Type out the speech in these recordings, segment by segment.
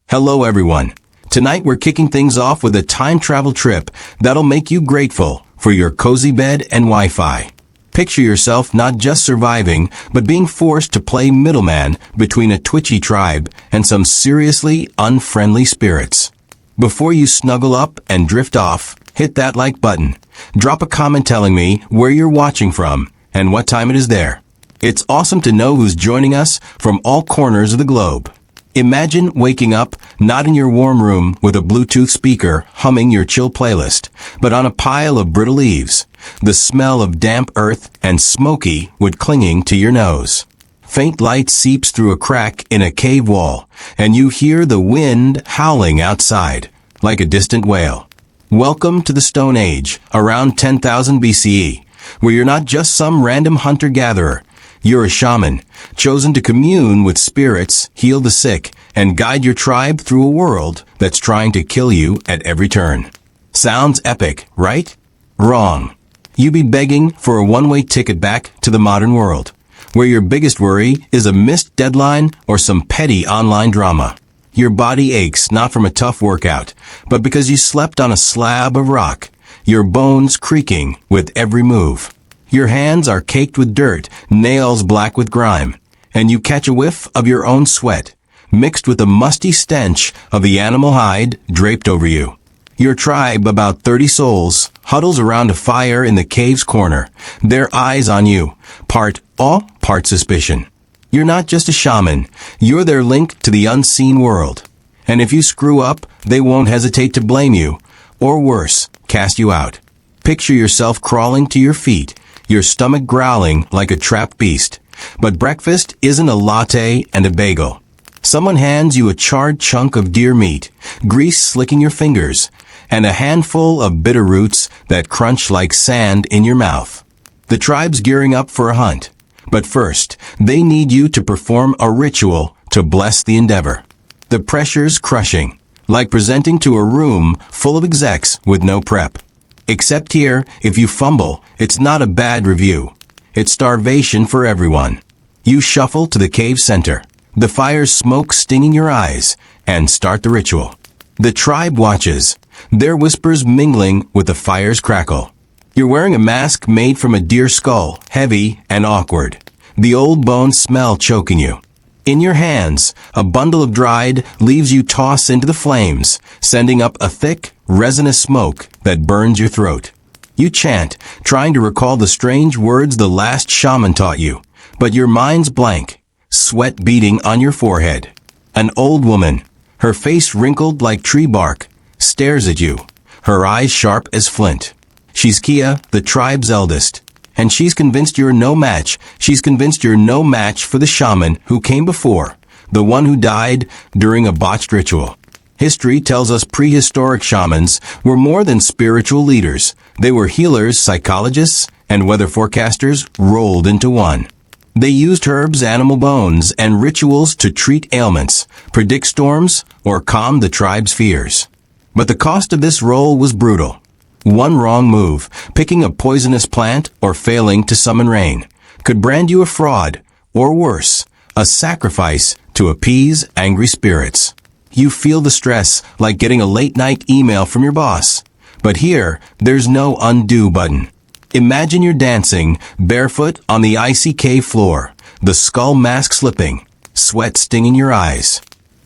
Hello everyone. Tonight we're kicking things off with a time travel trip that'll make you grateful for your cozy bed and Wi-Fi. Picture yourself not just surviving, but being forced to play middleman between a twitchy tribe and some seriously unfriendly spirits. Before you snuggle up and drift off, hit that like button. Drop a comment telling me where you're watching from and what time it is there. It's awesome to know who's joining us from all corners of the globe. Imagine waking up not in your warm room with a Bluetooth speaker humming your chill playlist, but on a pile of brittle leaves, the smell of damp earth and smoky wood clinging to your nose. Faint light seeps through a crack in a cave wall, and you hear the wind howling outside, like a distant wail. Welcome to the Stone Age, around 10,000 BCE, where you're not just some random hunter-gatherer. You're a shaman, chosen to commune with spirits, heal the sick, and guide your tribe through a world that's trying to kill you at every turn. Sounds epic, right? Wrong. You be begging for a one-way ticket back to the modern world, where your biggest worry is a missed deadline or some petty online drama. Your body aches not from a tough workout, but because you slept on a slab of rock, your bones creaking with every move. Your hands are caked with dirt, nails black with grime, and you catch a whiff of your own sweat, mixed with the musty stench of the animal hide draped over you. Your tribe, about 30 souls, huddles around a fire in the cave's corner, their eyes on you, part awe, part suspicion. You're not just a shaman, you're their link to the unseen world. And if you screw up, they won't hesitate to blame you, or worse, cast you out. Picture yourself crawling to your feet, your stomach growling like a trapped beast. But breakfast isn't a latte and a bagel. Someone hands you a charred chunk of deer meat, grease slicking your fingers, and a handful of bitter roots that crunch like sand in your mouth. The tribe's gearing up for a hunt. But first, they need you to perform a ritual to bless the endeavor. The pressure's crushing, like presenting to a room full of execs with no prep. Except here, if you fumble, it's not a bad review. It's starvation for everyone. You shuffle to the cave center, the fire's smoke stinging your eyes, and start the ritual. The tribe watches, their whispers mingling with the fire's crackle. You're wearing a mask made from a deer skull, heavy and awkward, the old bone smell choking you. In your hands, a bundle of dried leaves you toss into the flames, sending up a thick, resinous smoke that burns your throat. You chant, trying to recall the strange words the last shaman taught you, but your mind's blank, sweat beading on your forehead. An old woman, her face wrinkled like tree bark, stares at you, her eyes sharp as flint. She's Kia, the tribe's eldest, and she's convinced you're no match. She's convinced you're no match for the shaman who came before, the one who died during a botched ritual. History tells us prehistoric shamans were more than spiritual leaders. They were healers, psychologists, and weather forecasters rolled into one. They used herbs, animal bones, and rituals to treat ailments, predict storms, or calm the tribe's fears. But the cost of this role was brutal. One wrong move, picking a poisonous plant or failing to summon rain, could brand you a fraud, or worse, a sacrifice to appease angry spirits. You feel the stress like getting a late-night email from your boss. But here, there's no undo button. Imagine you're dancing, barefoot on the icy cave floor, the skull mask slipping, sweat stinging your eyes.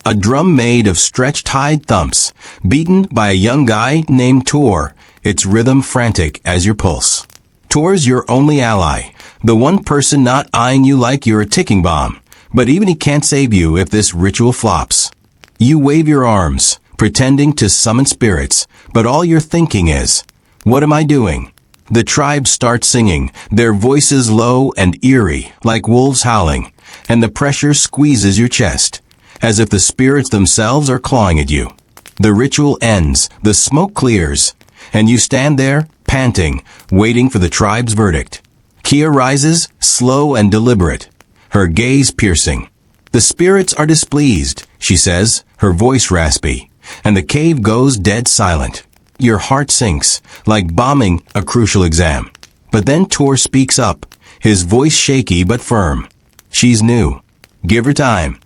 A drum made of stretched hide thumps, beaten by a young guy named Tor, its rhythm frantic as your pulse. Tor's your only ally, the one person not eyeing you like you're a ticking bomb, but even he can't save you if this ritual flops. You wave your arms, pretending to summon spirits, but all you're thinking is, what am I doing? The tribe starts singing, their voices low and eerie, like wolves howling, and the pressure squeezes your chest, as if the spirits themselves are clawing at you. The ritual ends, the smoke clears, and you stand there, panting, waiting for the tribe's verdict. Kia rises, slow and deliberate, her gaze piercing. The spirits are displeased, she says, her voice raspy, and the cave goes dead silent. Your heart sinks, like bombing a crucial exam. But then Tor speaks up, his voice shaky but firm. She's new. Give her time.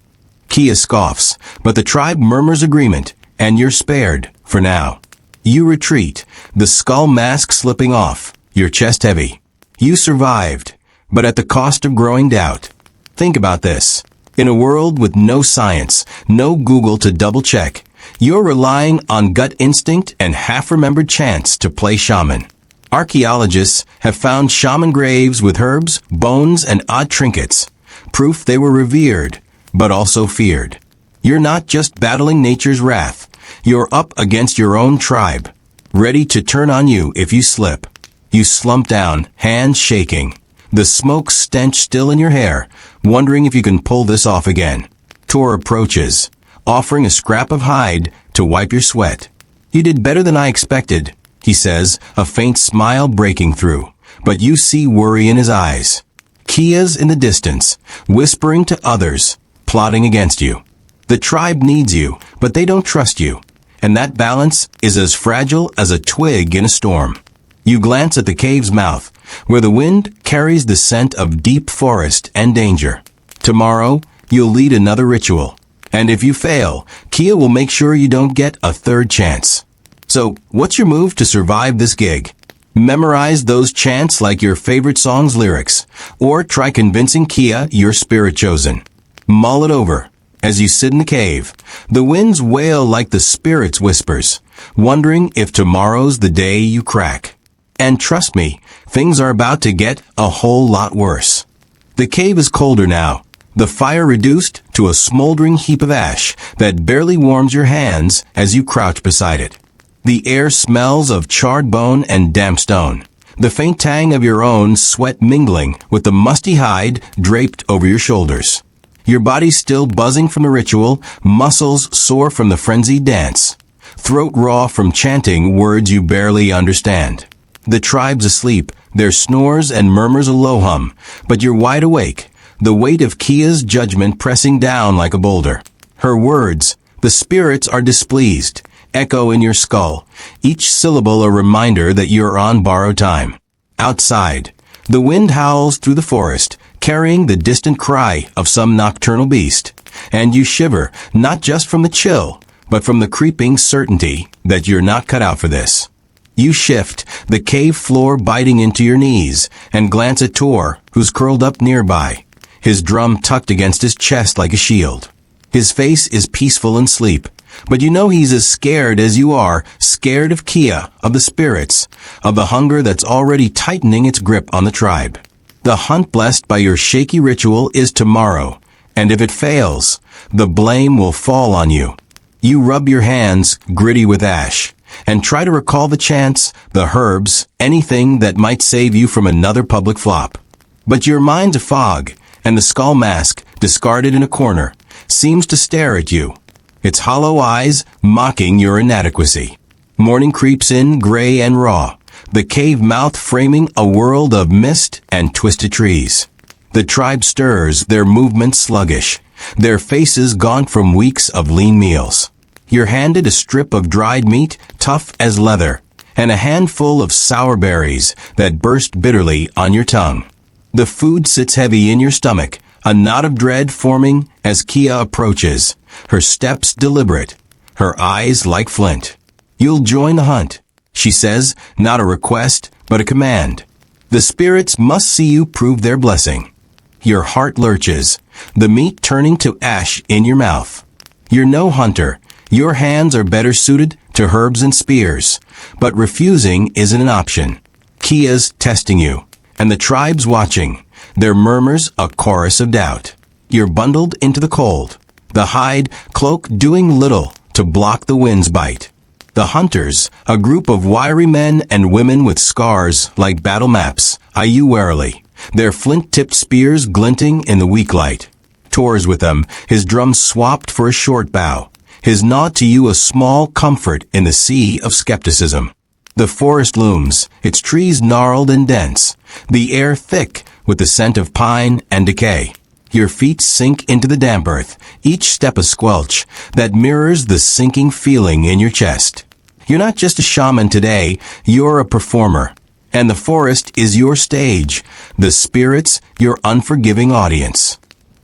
Kia scoffs, but the tribe murmurs agreement, and you're spared, for now. You retreat, the skull mask slipping off, your chest heavy. You survived, but at the cost of growing doubt. Think about this. In a world with no science, no Google to double-check, you're relying on gut instinct and half-remembered chants to play shaman. Archaeologists have found shaman graves with herbs, bones, and odd trinkets, proof they were revered, but also feared. You're not just battling nature's wrath, you're up against your own tribe, ready to turn on you if you slip. You slump down, hands shaking, the smoke stench still in your hair, wondering if you can pull this off again. Tor approaches, offering a scrap of hide to wipe your sweat. You did better than I expected, he says, a faint smile breaking through, but you see worry in his eyes. Kia's in the distance, whispering to others, plotting against you. The tribe needs you, but they don't trust you, and that balance is as fragile as a twig in a storm. You glance at the cave's mouth, where the wind carries the scent of deep forest and danger. Tomorrow, you'll lead another ritual, and if you fail, Kia will make sure you don't get a third chance. So, what's your move to survive this gig? Memorize those chants like your favorite song's lyrics, or try convincing Kia your spirit chosen. Mull it over. As you sit in the cave, the winds wail like the spirit's whispers, wondering if tomorrow's the day you crack. And trust me, things are about to get a whole lot worse. The cave is colder now, the fire reduced to a smoldering heap of ash that barely warms your hands as you crouch beside it. The air smells of charred bone and damp stone, the faint tang of your own sweat mingling with the musty hide draped over your shoulders. Your body still buzzing from the ritual, muscles sore from the frenzied dance, throat raw from chanting words you barely understand. The tribe's asleep, their snores and murmurs a low hum, but you're wide awake, the weight of Kia's judgment pressing down like a boulder. Her words, the spirits are displeased, echo in your skull, each syllable a reminder that you're on borrowed time. Outside, the wind howls through the forest, carrying the distant cry of some nocturnal beast, and you shiver not just from the chill, but from the creeping certainty that you're not cut out for this. You shift, the cave floor biting into your knees, and glance at Tor, who's curled up nearby, his drum tucked against his chest like a shield. His face is peaceful in sleep, but you know he's as scared as you are, scared of Kia, of the spirits, of the hunger that's already tightening its grip on the tribe. The hunt blessed by your shaky ritual is tomorrow, and if it fails, the blame will fall on you. You rub your hands, gritty with ash, and try to recall the chants, the herbs, anything that might save you from another public flop. But your mind's a fog, and the skull mask, discarded in a corner, seems to stare at you, its hollow eyes mocking your inadequacy. Morning creeps in, gray and raw, the cave mouth framing a world of mist and twisted trees. The tribe stirs, their movements sluggish, their faces gaunt from weeks of lean meals. You're handed a strip of dried meat, tough as leather, and a handful of sour berries that burst bitterly on your tongue. The food sits heavy in your stomach, a knot of dread forming as Kia approaches, her steps deliberate, her eyes like flint. You'll join the hunt, she says, not a request, but a command. The spirits must see you prove their blessing. Your heart lurches, the meat turning to ash in your mouth. You're no hunter. Your hands are better suited to herbs and spears, but refusing isn't an option. Kia's testing you, and the tribe's watching, their murmurs a chorus of doubt. You're bundled into the cold, the hide cloak doing little to block the wind's bite. The hunters, a group of wiry men and women with scars like battle maps, eye you warily, their flint-tipped spears glinting in the weak light. Tor's with them, his drum swapped for a short bow, his nod to you a small comfort in the sea of skepticism. The forest looms, its trees gnarled and dense, the air thick with the scent of pine and decay. Your feet sink into the damp earth, each step a squelch that mirrors the sinking feeling in your chest. You're not just a shaman today, you're a performer. And the forest is your stage, the spirits your unforgiving audience.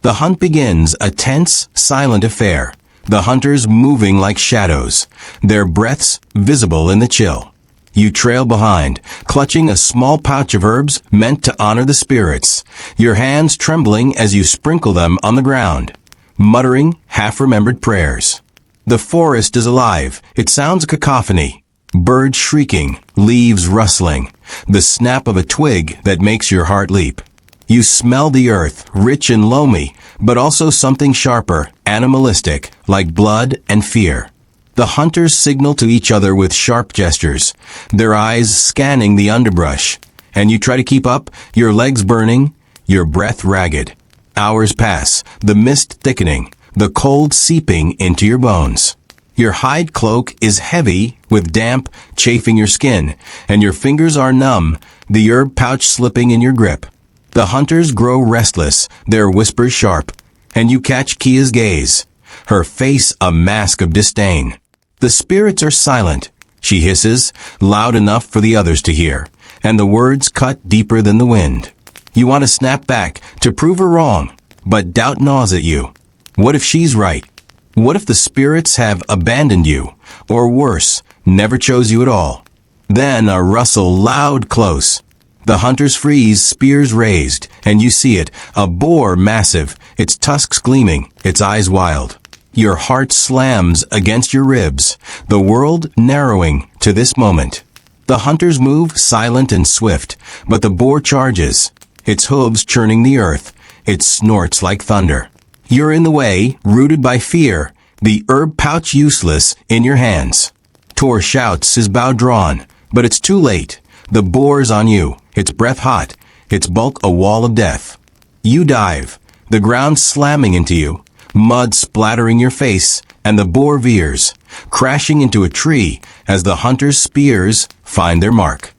The hunt begins, a tense, silent affair. The hunters moving like shadows, their breaths visible in the chill. You trail behind, clutching a small pouch of herbs meant to honor the spirits, your hands trembling as you sprinkle them on the ground, muttering half-remembered prayers. The forest is alive. It sounds a cacophony. Birds shrieking, leaves rustling, the snap of a twig that makes your heart leap. You smell the earth, rich and loamy, but also something sharper, animalistic, like blood and fear. The hunters signal to each other with sharp gestures, their eyes scanning the underbrush. And you try to keep up, your legs burning, your breath ragged. Hours pass, the mist thickening, the cold seeping into your bones. Your hide cloak is heavy with damp chafing your skin, and your fingers are numb, the herb pouch slipping in your grip. The hunters grow restless, their whispers sharp, and you catch Kia's gaze, her face a mask of disdain. The spirits are silent, she hisses, loud enough for the others to hear, and the words cut deeper than the wind. You want to snap back, to prove her wrong, but doubt gnaws at you. What if she's right? What if the spirits have abandoned you, or worse, never chose you at all? Then a rustle loud close. The hunters freeze, spears raised, and you see it, a boar massive, its tusks gleaming, its eyes wild. Your heart slams against your ribs, the world narrowing to this moment. The hunters move silent and swift, but the boar charges, its hooves churning the earth, it snorts like thunder. You're in the way, rooted by fear, the herb pouch useless in your hands. Tor shouts, his bow drawn, but it's too late. The boar's on you, its breath hot, its bulk a wall of death. You dive, the ground slamming into you, mud splattering your face, and the boar veers, crashing into a tree as the hunter's spears find their mark.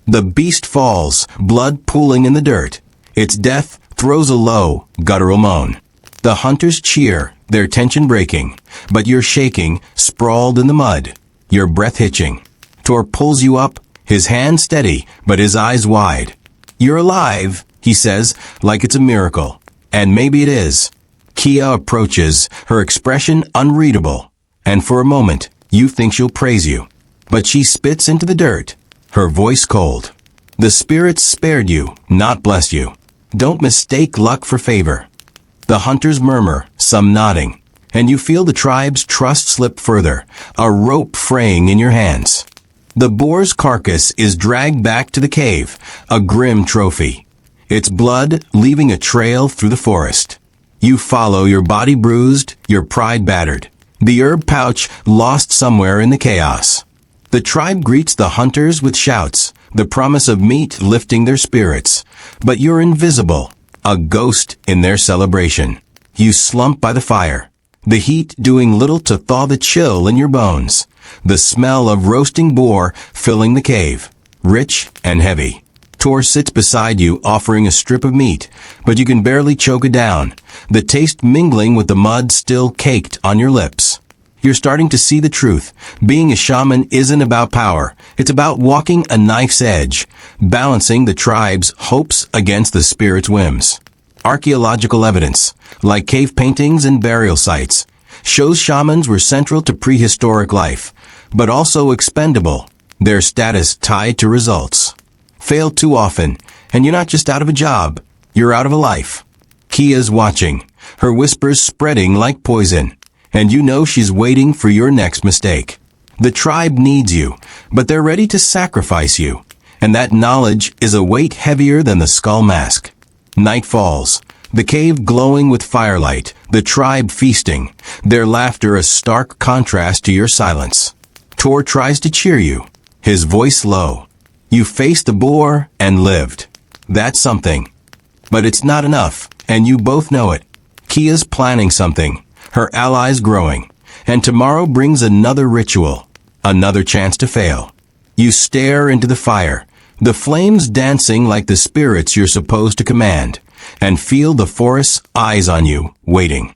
The beast falls, blood pooling in the dirt. Its death throws a low, guttural moan. The hunters cheer, their tension breaking, but you're shaking, sprawled in the mud, your breath hitching. Tor pulls you up, his hand steady, but his eyes wide. You're alive, he says, like it's a miracle. And maybe it is. Kia approaches, her expression unreadable. And for a moment, you think she'll praise you. But she spits into the dirt, her voice cold. The spirits spared you, not blessed you. Don't mistake luck for favor. The hunters murmur, some nodding, and you feel the tribe's trust slip further, a rope fraying in your hands. The boar's carcass is dragged back to the cave, a grim trophy. Its blood leaving a trail through the forest. You follow, your body bruised, your pride battered. The herb pouch lost somewhere in the chaos. The tribe greets the hunters with shouts, the promise of meat lifting their spirits. But you're invisible, a ghost in their celebration. You slump by the fire, the heat doing little to thaw the chill in your bones. The smell of roasting boar filling the cave, rich and heavy. Tor sits beside you offering a strip of meat, but you can barely choke it down, the taste mingling with the mud still caked on your lips. You're starting to see the truth. Being a shaman isn't about power. It's about walking a knife's edge, balancing the tribe's hopes against the spirit's whims. Archaeological evidence, like cave paintings and burial sites, shows shamans were central to prehistoric life, but also expendable, their status tied to results. Fail too often, and you're not just out of a job, you're out of a life. Kia's watching, her whispers spreading like poison, and you know she's waiting for your next mistake. The tribe needs you, but they're ready to sacrifice you, and that knowledge is a weight heavier than the skull mask. Night falls, the cave glowing with firelight, the tribe feasting, their laughter a stark contrast to your silence. Tor tries to cheer you, his voice low. You faced the boar and lived. That's something. But it's not enough, and you both know it. Kia's planning something, her allies growing, and tomorrow brings another ritual, another chance to fail. You stare into the fire, the flames dancing like the spirits you're supposed to command, and feel the forest's eyes on you, waiting.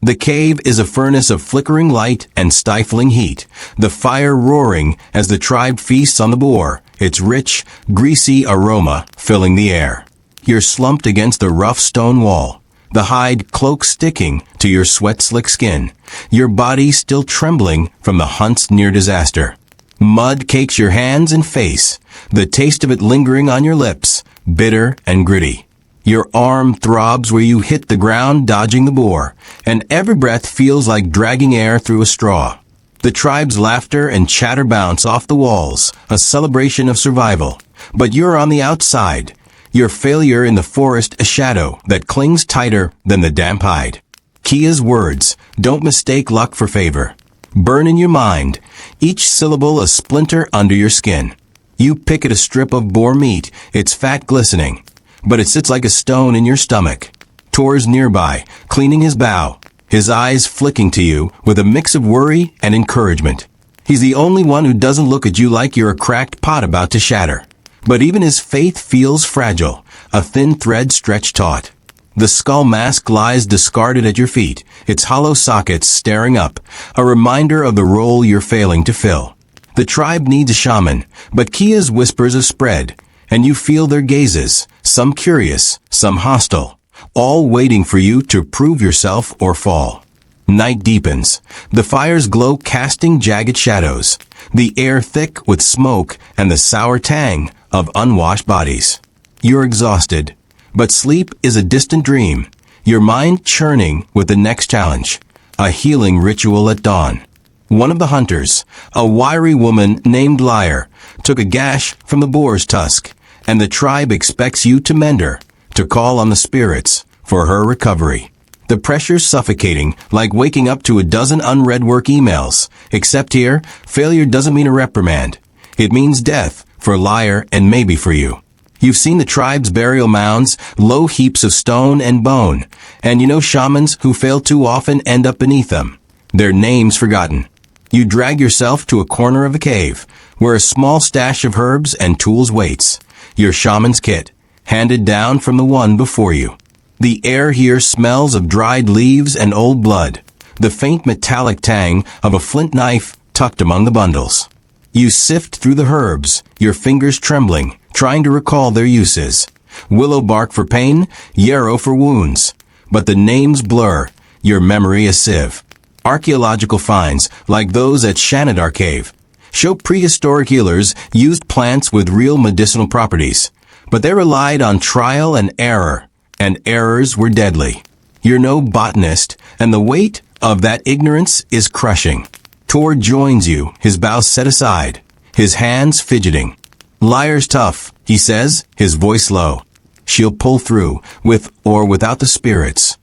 The cave is a furnace of flickering light and stifling heat, the fire roaring as the tribe feasts on the boar, its rich, greasy aroma filling the air. You're slumped against the rough stone wall, the hide cloak sticking to your sweat-slick skin, your body still trembling from the hunt's near disaster. Mud cakes your hands and face, the taste of it lingering on your lips, bitter and gritty. Your arm throbs where you hit the ground dodging the boar, and every breath feels like dragging air through a straw. The tribe's laughter and chatter bounce off the walls, a celebration of survival. But you're on the outside, your failure in the forest a shadow that clings tighter than the damp hide. Kia's words, don't mistake luck for favor, burn in your mind, each syllable a splinter under your skin. You pick at a strip of boar meat, its fat glistening, but it sits like a stone in your stomach. Tor's nearby, cleaning his bow, his eyes flicking to you with a mix of worry and encouragement. He's the only one who doesn't look at you like you're a cracked pot about to shatter. But even his faith feels fragile, a thin thread stretched taut. The skull mask lies discarded at your feet, its hollow sockets staring up, a reminder of the role you're failing to fill. The tribe needs a shaman, but Kia's whispers have spread, and you feel their gazes, some curious, some hostile, all waiting for you to prove yourself or fall. Night deepens, the fire's glow casting jagged shadows, the air thick with smoke and the sour tang of unwashed bodies. You're exhausted, but sleep is a distant dream, your mind churning with the next challenge, a healing ritual at dawn. One of the hunters, a wiry woman named Lyre, took a gash from the boar's tusk, and the tribe expects you to mend her, to call on the spirits for her recovery. The pressure's suffocating, like waking up to a dozen unread work emails, except here, failure doesn't mean a reprimand. It means death, for Lyre and maybe for you. You've seen the tribe's burial mounds, low heaps of stone and bone, and you know shamans who fail too often end up beneath them, their names forgotten. You drag yourself to a corner of a cave, where a small stash of herbs and tools waits, your shaman's kit, handed down from the one before you. The air here smells of dried leaves and old blood, the faint metallic tang of a flint knife tucked among the bundles. You sift through the herbs, your fingers trembling, trying to recall their uses. Willow bark for pain, yarrow for wounds. But the names blur, your memory a sieve. Archaeological finds, like those at Shanadar Cave, show prehistoric healers used plants with real medicinal properties. But they relied on trial and errors were deadly. You're no botanist, and the weight of that ignorance is crushing. Tor joins you, his bow set aside, his hands fidgeting. Lyre's tough, he says, his voice low. She'll pull through, with or without the spirits.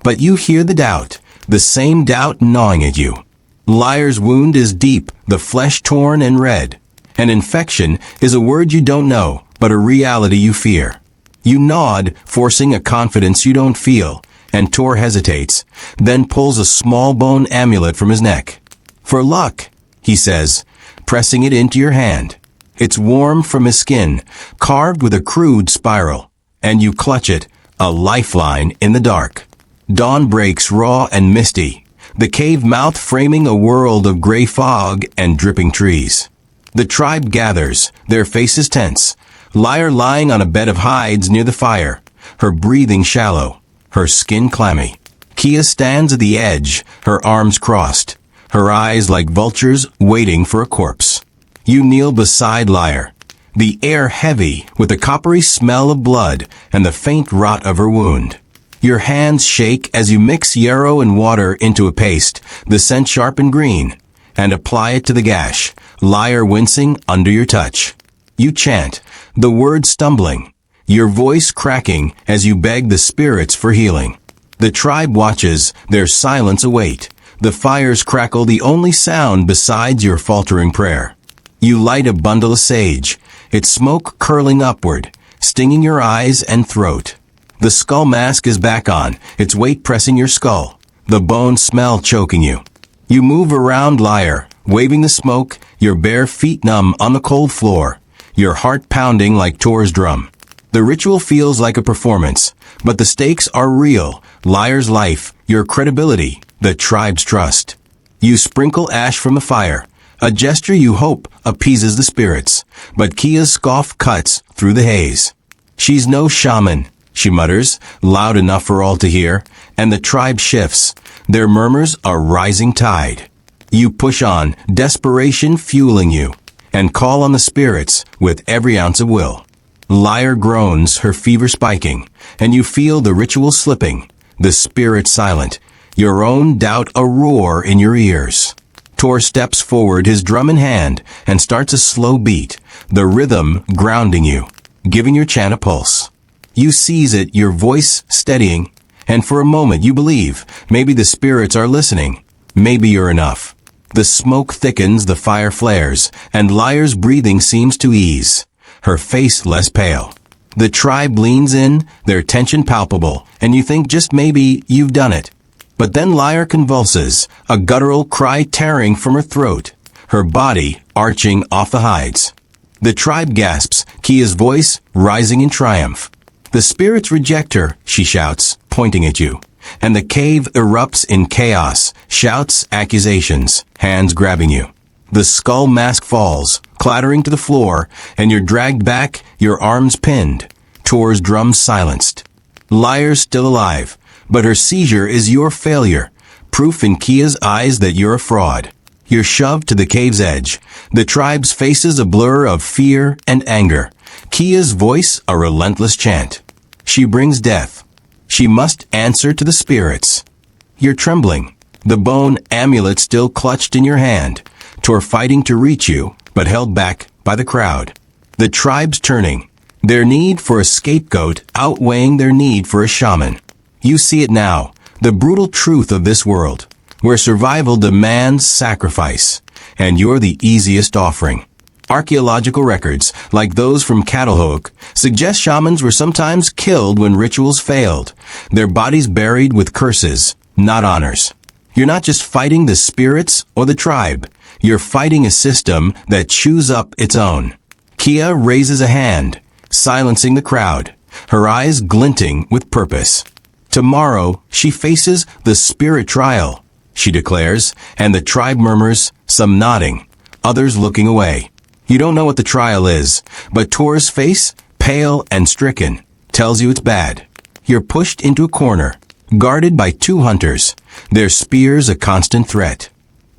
But you hear the doubt, the same doubt gnawing at you. Lyre's wound is deep, the flesh torn and red. An infection is a word you don't know, but a reality you fear. You nod, forcing a confidence you don't feel, and Tor hesitates, then pulls a small bone amulet from his neck. For luck, he says, pressing it into your hand. It's warm from his skin, carved with a crude spiral, and you clutch it, a lifeline in the dark. Dawn breaks raw and misty, the cave mouth framing a world of gray fog and dripping trees. The tribe gathers, their faces tense, Lyre lying on a bed of hides near the fire, her breathing shallow, her skin clammy. Kia stands at the edge, her arms crossed, her eyes like vultures waiting for a corpse. You kneel beside Lyre, the air heavy with the coppery smell of blood and the faint rot of her wound. Your hands shake as you mix yarrow and water into a paste, the scent sharp and green, and apply it to the gash, Lyre wincing under your touch. You chant, the words stumbling, your voice cracking as you beg the spirits for healing. The tribe watches, their silence await. The fires crackle, the only sound besides your faltering prayer. You light a bundle of sage, its smoke curling upward, stinging your eyes and throat. The skull mask is back on, its weight pressing your skull, the bone smell choking you. You move around Lyre, waving the smoke, your bare feet numb on the cold floor, your heart pounding like Tor's drum. The ritual feels like a performance, but the stakes are real. Lyre's life, your credibility, the tribe's trust. You sprinkle ash from the fire, a gesture you hope appeases the spirits, but Kia's scoff cuts through the haze. She's no shaman, she mutters, loud enough for all to hear, and the tribe shifts, their murmurs a rising tide. You push on, desperation fueling you, and call on the spirits with every ounce of will. Liar groans, her fever spiking, and you feel the ritual slipping, the spirit silent, your own doubt a roar in your ears. Tor steps forward, his drum in hand, and starts a slow beat, the rhythm grounding you, giving your chant a pulse. You seize it, your voice steadying, and for a moment you believe, maybe the spirits are listening, maybe you're enough. The smoke thickens, the fire flares, and Liar's breathing seems to ease, her face less pale. The tribe leans in, their tension palpable, and you think just maybe you've done it. But then Liar convulses, a guttural cry tearing from her throat, her body arching off the hides. The tribe gasps, Kia's voice rising in triumph. The spirits reject her, she shouts, pointing at you. And the cave erupts in chaos, shouts, accusations, hands grabbing you. The skull mask falls, clattering to the floor, and you're dragged back, your arms pinned. Tor's drums silenced. Liar's still alive, but her seizure is your failure, proof in Kia's eyes that you're a fraud. You're shoved to the cave's edge, the tribe's faces a blur of fear and anger, Kia's voice a relentless chant. She brings death. She must answer to the spirits. You're trembling, the bone amulet still clutched in your hand, Tor fighting to reach you, but held back by the crowd. The tribe's turning, their need for a scapegoat outweighing their need for a shaman. You see it now, the brutal truth of this world, where survival demands sacrifice, and you're the easiest offering. Archaeological records, like those from Catalhook, suggest shamans were sometimes killed when rituals failed, their bodies buried with curses, not honors. You're not just fighting the spirits or the tribe, you're fighting a system that chews up its own. Kia raises a hand, silencing the crowd, her eyes glinting with purpose. Tomorrow, she faces the spirit trial, she declares, and the tribe murmurs, some nodding, others looking away. You don't know what the trial is, but Tor's face, pale and stricken, tells you it's bad. You're pushed into a corner, guarded by two hunters, their spears a constant threat.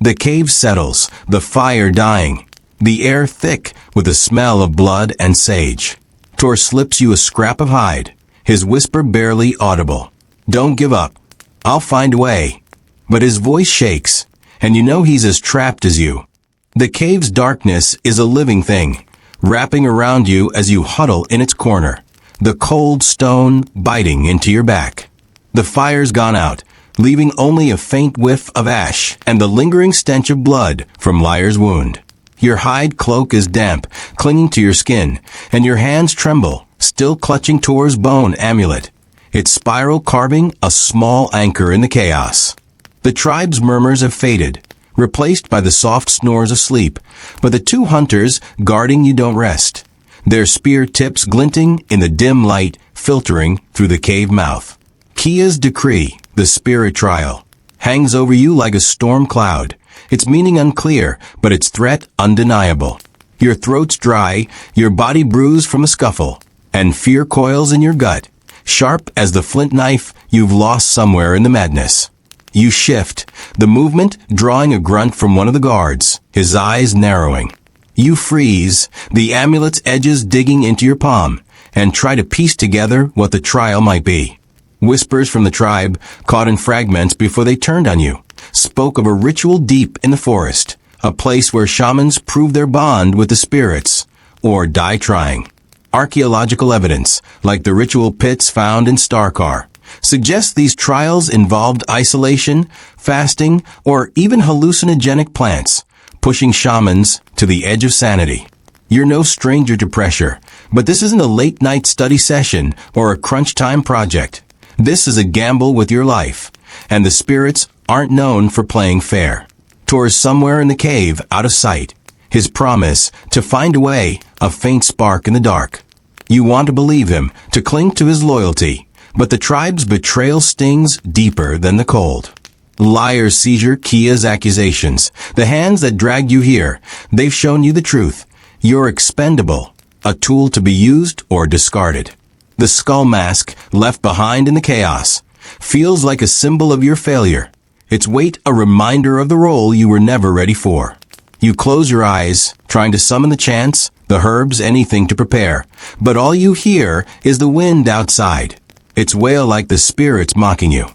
The cave settles, the fire dying, the air thick with the smell of blood and sage. Tor slips you a scrap of hide, his whisper barely audible. Don't give up. I'll find a way. But his voice shakes, and you know he's as trapped as you. The cave's darkness is a living thing, wrapping around you as you huddle in its corner, the cold stone biting into your back. The fire's gone out, leaving only a faint whiff of ash and the lingering stench of blood from Liar's wound. Your hide cloak is damp, clinging to your skin, and your hands tremble, still clutching Tor's bone amulet, its spiral carving a small anchor in the chaos. The tribe's murmurs have faded, replaced by the soft snores of sleep, but the two hunters guarding you don't rest, their spear tips glinting in the dim light filtering through the cave mouth. Kia's decree, the spirit trial, hangs over you like a storm cloud, its meaning unclear, but its threat undeniable. Your throat's dry, your body bruised from a scuffle, and fear coils in your gut, sharp as the flint knife you've lost somewhere in the madness. You shift, the movement drawing a grunt from one of the guards, his eyes narrowing. You freeze, the amulet's edges digging into your palm, and try to piece together what the trial might be. Whispers from the tribe, caught in fragments before they turned on you, spoke of a ritual deep in the forest, a place where shamans prove their bond with the spirits, or die trying. Archaeological evidence, like the ritual pits found in Starkar, suggests these trials involved isolation, fasting, or even hallucinogenic plants, pushing shamans to the edge of sanity. You're no stranger to pressure, but this isn't a late-night study session or a crunch-time project. This is a gamble with your life, and the spirits aren't known for playing fair. Tor is somewhere in the cave, out of sight, his promise to find a way, a faint spark in the dark. You want to believe him, to cling to his loyalty, but the tribe's betrayal stings deeper than the cold. Liar's seizure, Kia's accusations, the hands that dragged you here, they've shown you the truth. You're expendable, a tool to be used or discarded. The skull mask, left behind in the chaos, feels like a symbol of your failure. Its weight a reminder of the role you were never ready for. You close your eyes, trying to summon the chants, the herbs, anything to prepare. But all you hear is the wind outside. Its wail like the spirits mocking you.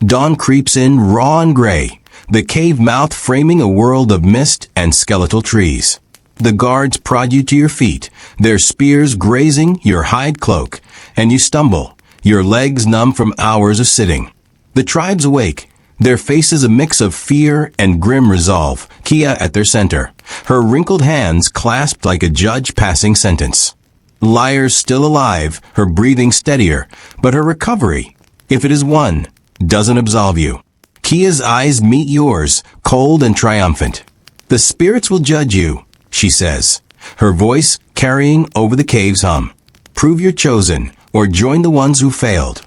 Dawn creeps in raw and gray, the cave mouth framing a world of mist and skeletal trees. The guards prod you to your feet, their spears grazing your hide cloak, and you stumble, your legs numb from hours of sitting. The tribe's awake, their faces a mix of fear and grim resolve, Kia at their center, her wrinkled hands clasped like a judge passing sentence. Lyre's still alive, her breathing steadier, but her recovery, if it is one, doesn't absolve you. Kia's eyes meet yours, cold and triumphant. The spirits will judge you, she says, her voice carrying over the cave's hum. Prove you're chosen, or join the ones who failed.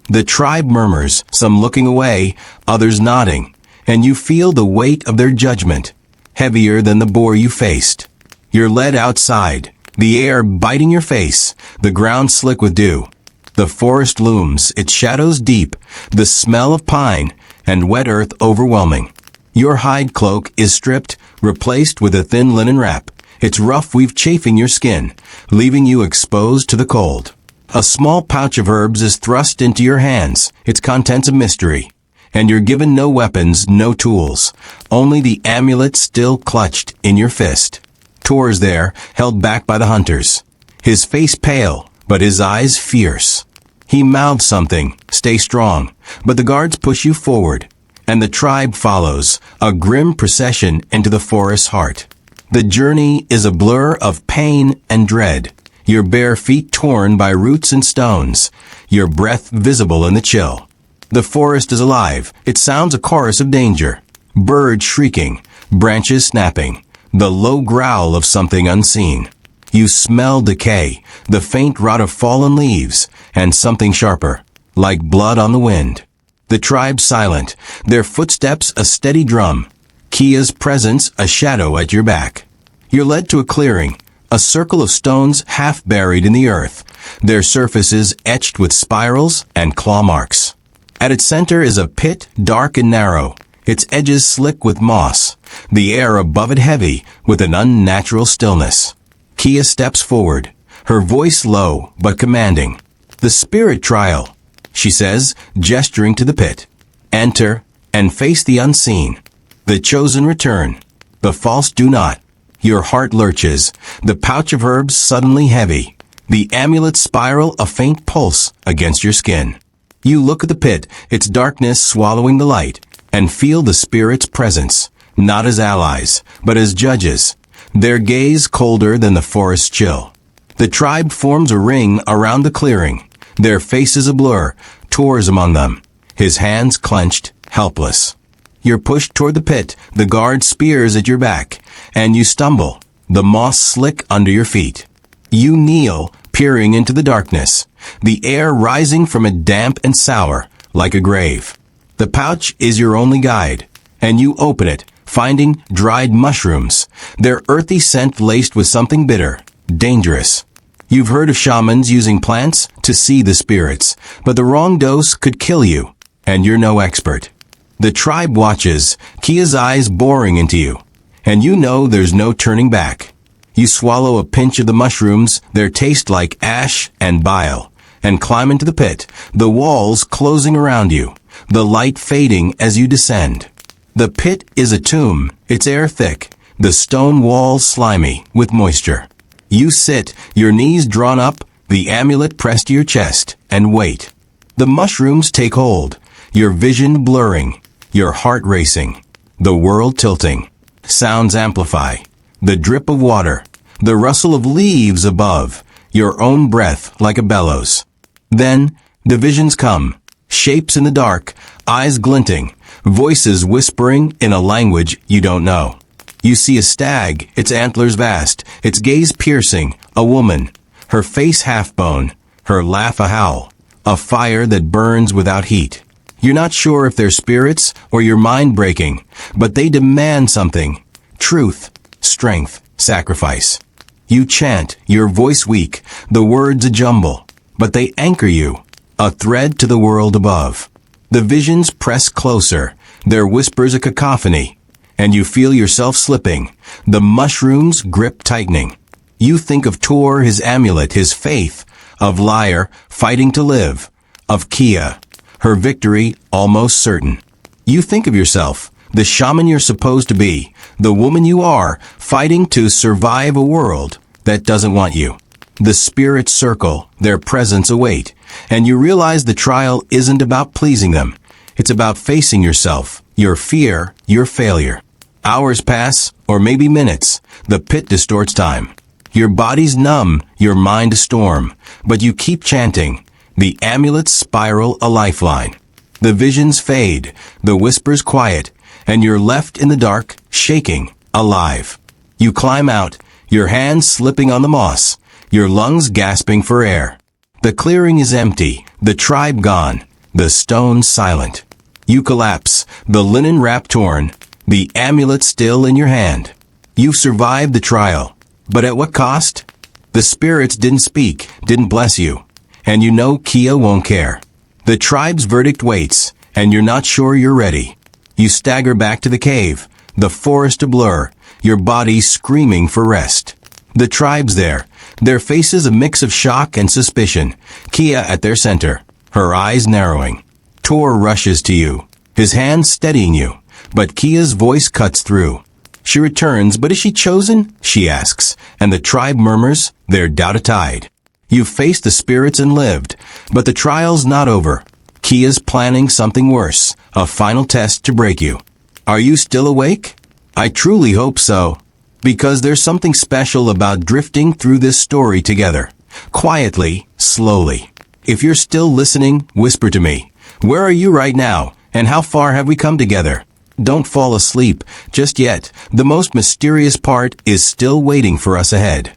The tribe murmurs, some looking away, others nodding, and you feel the weight of their judgment, heavier than the boar you faced. You're led outside, the air biting your face, the ground slick with dew. The forest looms, its shadows deep, the smell of pine and wet earth overwhelming. Your hide cloak is stripped, replaced with a thin linen wrap, its rough weave chafing your skin, leaving you exposed to the cold. A small pouch of herbs is thrust into your hands, its contents a mystery, and you're given no weapons, no tools, only the amulet still clutched in your fist. Tor's there, held back by the hunters, his face pale, but his eyes fierce. He mouths something, stay strong, but the guards push you forward, and the tribe follows, a grim procession into the forest's heart. The journey is a blur of pain and dread, your bare feet torn by roots and stones, your breath visible in the chill. The forest is alive, it sounds a chorus of danger. Birds shrieking, branches snapping, the low growl of something unseen. You smell decay, the faint rot of fallen leaves, and something sharper, like blood on the wind. The tribe silent, their footsteps a steady drum, Kia's presence a shadow at your back. You're led to a clearing, a circle of stones half buried in the earth, their surfaces etched with spirals and claw marks. At its center is a pit, dark and narrow, its edges slick with moss, the air above it heavy with an unnatural stillness. Kia steps forward, her voice low but commanding. The spirit trial, she says, gesturing to the pit. Enter and face the unseen. The chosen return. The false do not. Your heart lurches, the pouch of herbs suddenly heavy, the amulet spiral a faint pulse against your skin. You look at the pit, its darkness swallowing the light, and feel the spirit's presence, not as allies, but as judges, their gaze colder than the forest's chill. The tribe forms a ring around the clearing, their faces a blur, Tor's among them, his hands clenched, helpless. You're pushed toward the pit, the guard spears at your back, and you stumble, the moss slick under your feet. You kneel, peering into the darkness, the air rising from it damp and sour, like a grave. The pouch is your only guide, and you open it, finding dried mushrooms, their earthy scent laced with something bitter, dangerous. You've heard of shamans using plants to see the spirits, but the wrong dose could kill you, and you're no expert. The tribe watches, Kia's eyes boring into you, and you know there's no turning back. You swallow a pinch of the mushrooms, their taste like ash and bile, and climb into the pit, the walls closing around you, the light fading as you descend. The pit is a tomb, its air thick, the stone walls slimy with moisture. You sit, your knees drawn up, the amulet pressed to your chest, and wait. The mushrooms take hold, your vision blurring, your heart racing, the world tilting. Sounds amplify, the drip of water, the rustle of leaves above, your own breath like a bellows. Then, the visions come, shapes in the dark, eyes glinting, voices whispering in a language you don't know. You see a stag, its antlers vast, its gaze piercing, a woman, her face half-bone, her laugh a howl, a fire that burns without heat. You're not sure if they're spirits or your mind breaking, but they demand something. Truth, strength, sacrifice. You chant, your voice weak, the words a jumble, but they anchor you, a thread to the world above. The visions press closer, their whispers a cacophony, and you feel yourself slipping, the mushroom's grip tightening. You think of Tor, his amulet, his faith, of Lyre, fighting to live, of Kia, her victory almost certain. You think of yourself, the shaman you're supposed to be, the woman you are, fighting to survive a world that doesn't want you. The spirits circle, their presence await, and you realize the trial isn't about pleasing them. It's about facing yourself, your fear, your failure. Hours pass, or maybe minutes. The pit distorts time. Your body's numb, your mind a storm, but you keep chanting. The amulets spiral a lifeline. The visions fade, the whispers quiet, and you're left in the dark, shaking, alive. You climb out, your hands slipping on the moss, your lungs gasping for air. The clearing is empty, the tribe gone, the stone silent. You collapse, the linen wrap torn, the amulet still in your hand. You've survived the trial, but at what cost? The spirits didn't speak, didn't bless you, and you know Kia won't care. The tribe's verdict waits, and you're not sure you're ready. You stagger back to the cave, the forest a blur, your body screaming for rest. The tribe's there, their faces a mix of shock and suspicion, Kia at their center, her eyes narrowing. Tor rushes to you, his hand steadying you, but Kia's voice cuts through. She returns, but is she chosen? She asks, and the tribe murmurs, their doubt a tide. You've faced the spirits and lived, but the trial's not over. Kia's planning something worse, a final test to break you. Are you still awake? I truly hope so, because there's something special about drifting through this story together, quietly, slowly. If you're still listening, whisper to me. Where are you right now, and how far have we come together? Don't fall asleep just yet. The most mysterious part is still waiting for us ahead.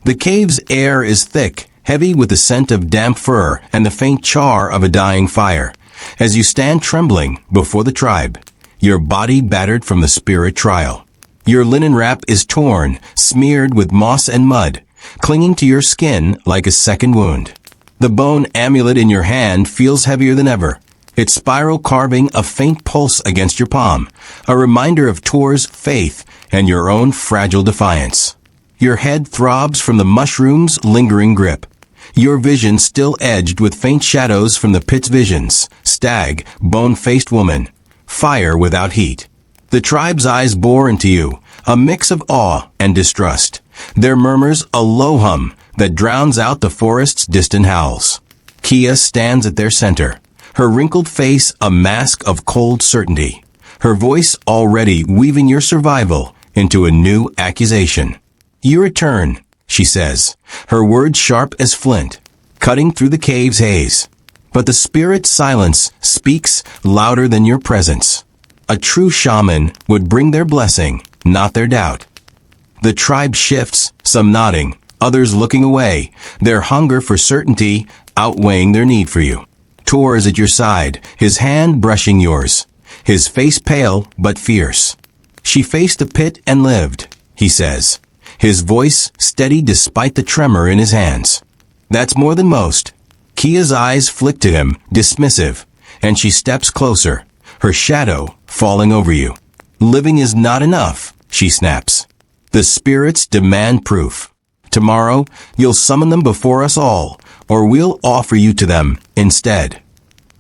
The cave's air is thick, heavy with the scent of damp fur and the faint char of a dying fire. As you stand trembling before the tribe, your body battered from the spirit trial. Your linen wrap is torn, smeared with moss and mud, clinging to your skin like a second wound. The bone amulet in your hand feels heavier than ever, its spiral carving a faint pulse against your palm, a reminder of Tor's faith and your own fragile defiance. Your head throbs from the mushroom's lingering grip. Your vision still edged with faint shadows from the pit's visions, stag, bone-faced woman, fire without heat. The tribe's eyes bore into you, a mix of awe and distrust. Their murmurs a low hum that drowns out the forest's distant howls. Kia stands at their center, her wrinkled face a mask of cold certainty, her voice already weaving your survival into a new accusation. You return, she says, her words sharp as flint, cutting through the cave's haze. But the spirit's silence speaks louder than your presence. A true shaman would bring their blessing, not their doubt. The tribe shifts, some nodding, others looking away, their hunger for certainty outweighing their need for you. Tor is at your side, his hand brushing yours, his face pale but fierce. She faced the pit and lived, he says, his voice steady despite the tremor in his hands. That's more than most. Kia's eyes flick to him, dismissive, and she steps closer, her shadow falling over you. Living is not enough, she snaps. The spirits demand proof. Tomorrow, you'll summon them before us all, or we'll offer you to them instead.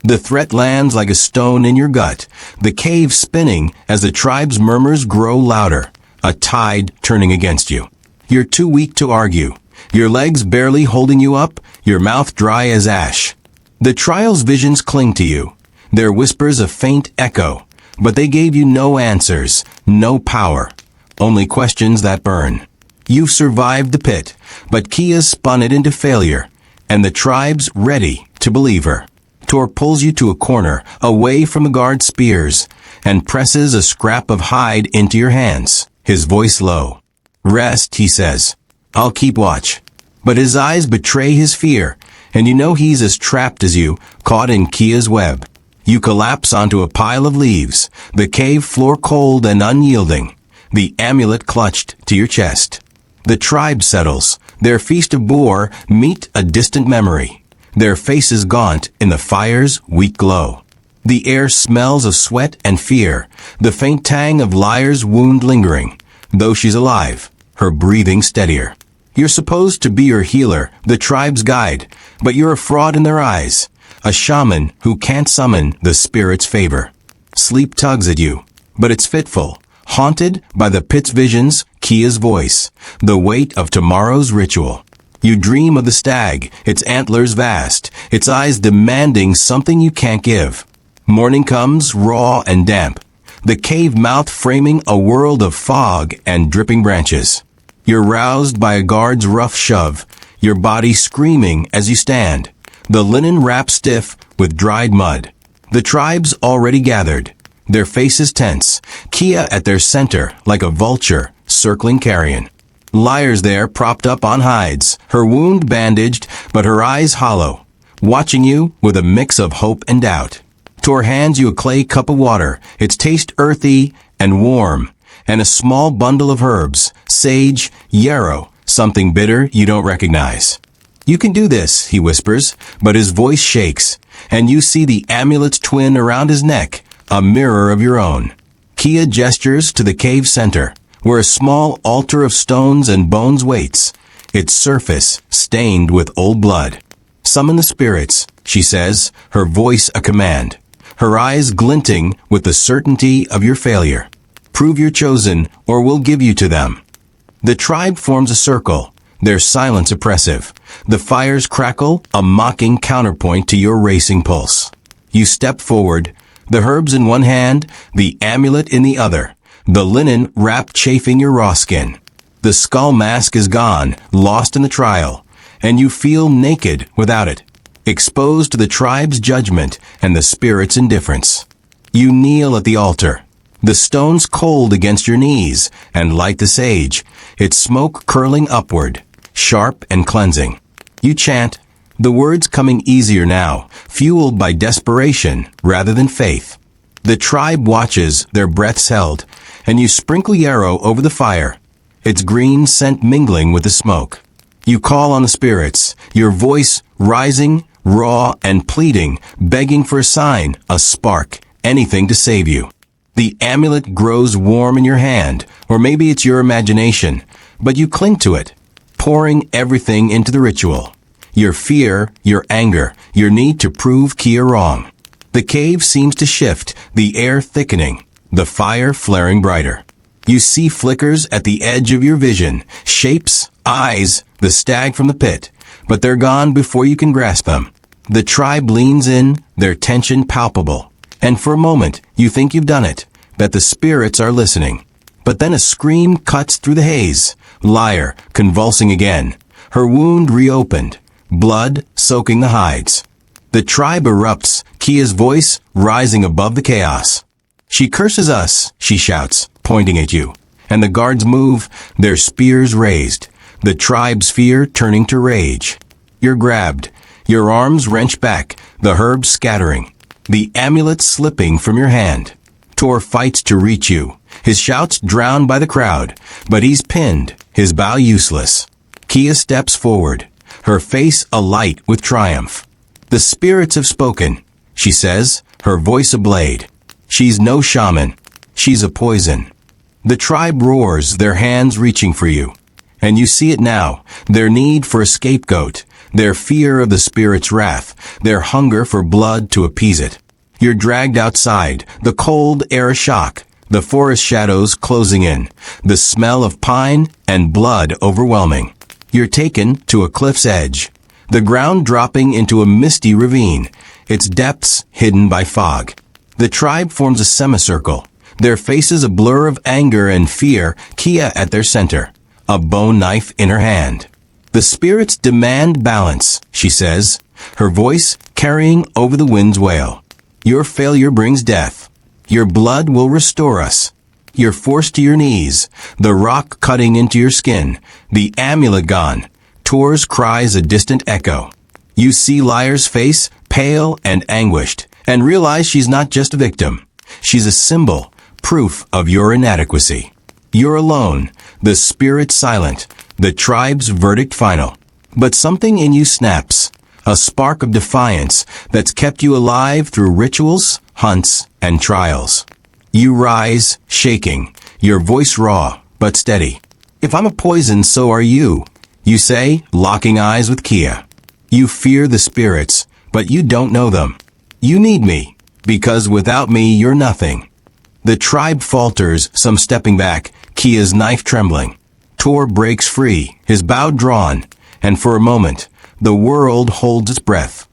The threat lands like a stone in your gut, the cave spinning as the tribe's murmurs grow louder, a tide turning against you. You're too weak to argue, your legs barely holding you up, your mouth dry as ash. The trial's visions cling to you, their whispers a faint echo, but they gave you no answers, no power, only questions that burn. You've survived the pit, but Kia's spun it into failure, and the tribe's ready to believe her. Tor pulls you to a corner, away from the guard's spears, and presses a scrap of hide into your hands, his voice low. Rest, he says. I'll keep watch. But his eyes betray his fear, and you know he's as trapped as you, caught in Kia's web. You collapse onto a pile of leaves, the cave floor cold and unyielding, the amulet clutched to your chest. The tribe settles, their feast of boar meet a distant memory. their faces gaunt in the fire's weak glow. The air smells of sweat and fear, the faint tang of Liar's wound lingering, though she's alive, her breathing steadier. You're supposed to be your healer, the tribe's guide, but you're a fraud in their eyes, a shaman who can't summon the spirit's favor. Sleep tugs at you, but it's fitful, haunted by the pit's visions, Kia's voice, the weight of tomorrow's ritual. You dream of the stag, its antlers vast, its eyes demanding something you can't give. Morning comes, raw and damp, the cave mouth framing a world of fog and dripping branches. You're roused by a guard's rough shove, your body screaming as you stand, the linen wrapped stiff with dried mud. The tribe's already gathered, their faces tense, Kia at their center like a vulture circling carrion. Liar's there propped up on hides, her wound bandaged but her eyes hollow, watching you with a mix of hope and doubt. Tor hands you a clay cup of water, its taste earthy and warm, and a small bundle of herbs, sage, yarrow, something bitter you don't recognize. You can do this, he whispers, but his voice shakes, and you see the amulet's twin around his neck, a mirror of your own. Kia gestures to the cave center, where a small altar of stones and bones waits, its surface stained with old blood. Summon the spirits, she says, her voice a command, her eyes glinting with the certainty of your failure. Prove you're chosen, or we'll give you to them. The tribe forms a circle, their silence oppressive. The fires crackle, a mocking counterpoint to your racing pulse. You step forward, the herbs in one hand, the amulet in the other, the linen wrap chafing your raw skin. The skull mask is gone, lost in the trial, and you feel naked without it, exposed to the tribe's judgment and the spirit's indifference. You kneel at the altar, the stones cold against your knees, and light the sage, its smoke curling upward, sharp and cleansing. You chant, the words coming easier now, fueled by desperation rather than faith. The tribe watches, their breaths held, and you sprinkle yarrow over the fire, its green scent mingling with the smoke. You call on the spirits, your voice rising, raw and pleading, begging for a sign, a spark, anything to save you. The amulet grows warm in your hand, or maybe it's your imagination, but you cling to it, pouring everything into the ritual. Your fear, your anger, your need to prove Kia wrong. The cave seems to shift, the air thickening, the fire flaring brighter. You see flickers at the edge of your vision, shapes, eyes, the stag from the pit, but they're gone before you can grasp them. The tribe leans in, their tension palpable. And for a moment, you think you've done it, that the spirits are listening. But then a scream cuts through the haze, Liar convulsing again, her wound reopened, blood soaking the hides. The tribe erupts, Kia's voice rising above the chaos. She curses us, she shouts, pointing at you. And the guards move, their spears raised, the tribe's fear turning to rage. You're grabbed, your arms wrenched back, the herbs scattering, the amulet slipping from your hand. Tor fights to reach you, his shouts drowned by the crowd, but he's pinned, his bow useless. Kia steps forward, her face alight with triumph. The spirits have spoken, she says, her voice a blade. She's no shaman, she's a poison. The tribe roars, their hands reaching for you. And you see it now, their need for a scapegoat, their fear of the spirit's wrath, their hunger for blood to appease it. You're dragged outside, the cold air a shock, the forest shadows closing in, the smell of pine and blood overwhelming. You're taken to a cliff's edge, the ground dropping into a misty ravine, its depths hidden by fog. The tribe forms a semicircle, their faces a blur of anger and fear, Kia at their center, a bone knife in her hand. The spirits demand balance, she says, her voice carrying over the wind's wail. Your failure brings death. Your blood will restore us. You're forced to your knees, the rock cutting into your skin, the amulet gone. Tor's cries a distant echo. You see Liar's face, pale and anguished, and realize she's not just a victim. She's a symbol, proof of your inadequacy. You're alone, the spirit silent, the tribe's verdict final. But something in you snaps. a spark of defiance that's kept you alive through rituals, hunts, and trials. You rise, shaking, your voice raw, but steady. "If I'm a poison, so are you," you say, locking eyes with Kia. You fear the spirits, but you don't know them. "You need me, because without me you're nothing." The tribe falters, some stepping back, Kia's knife trembling. Tor breaks free, his bow drawn, and for a moment, the world holds its breath.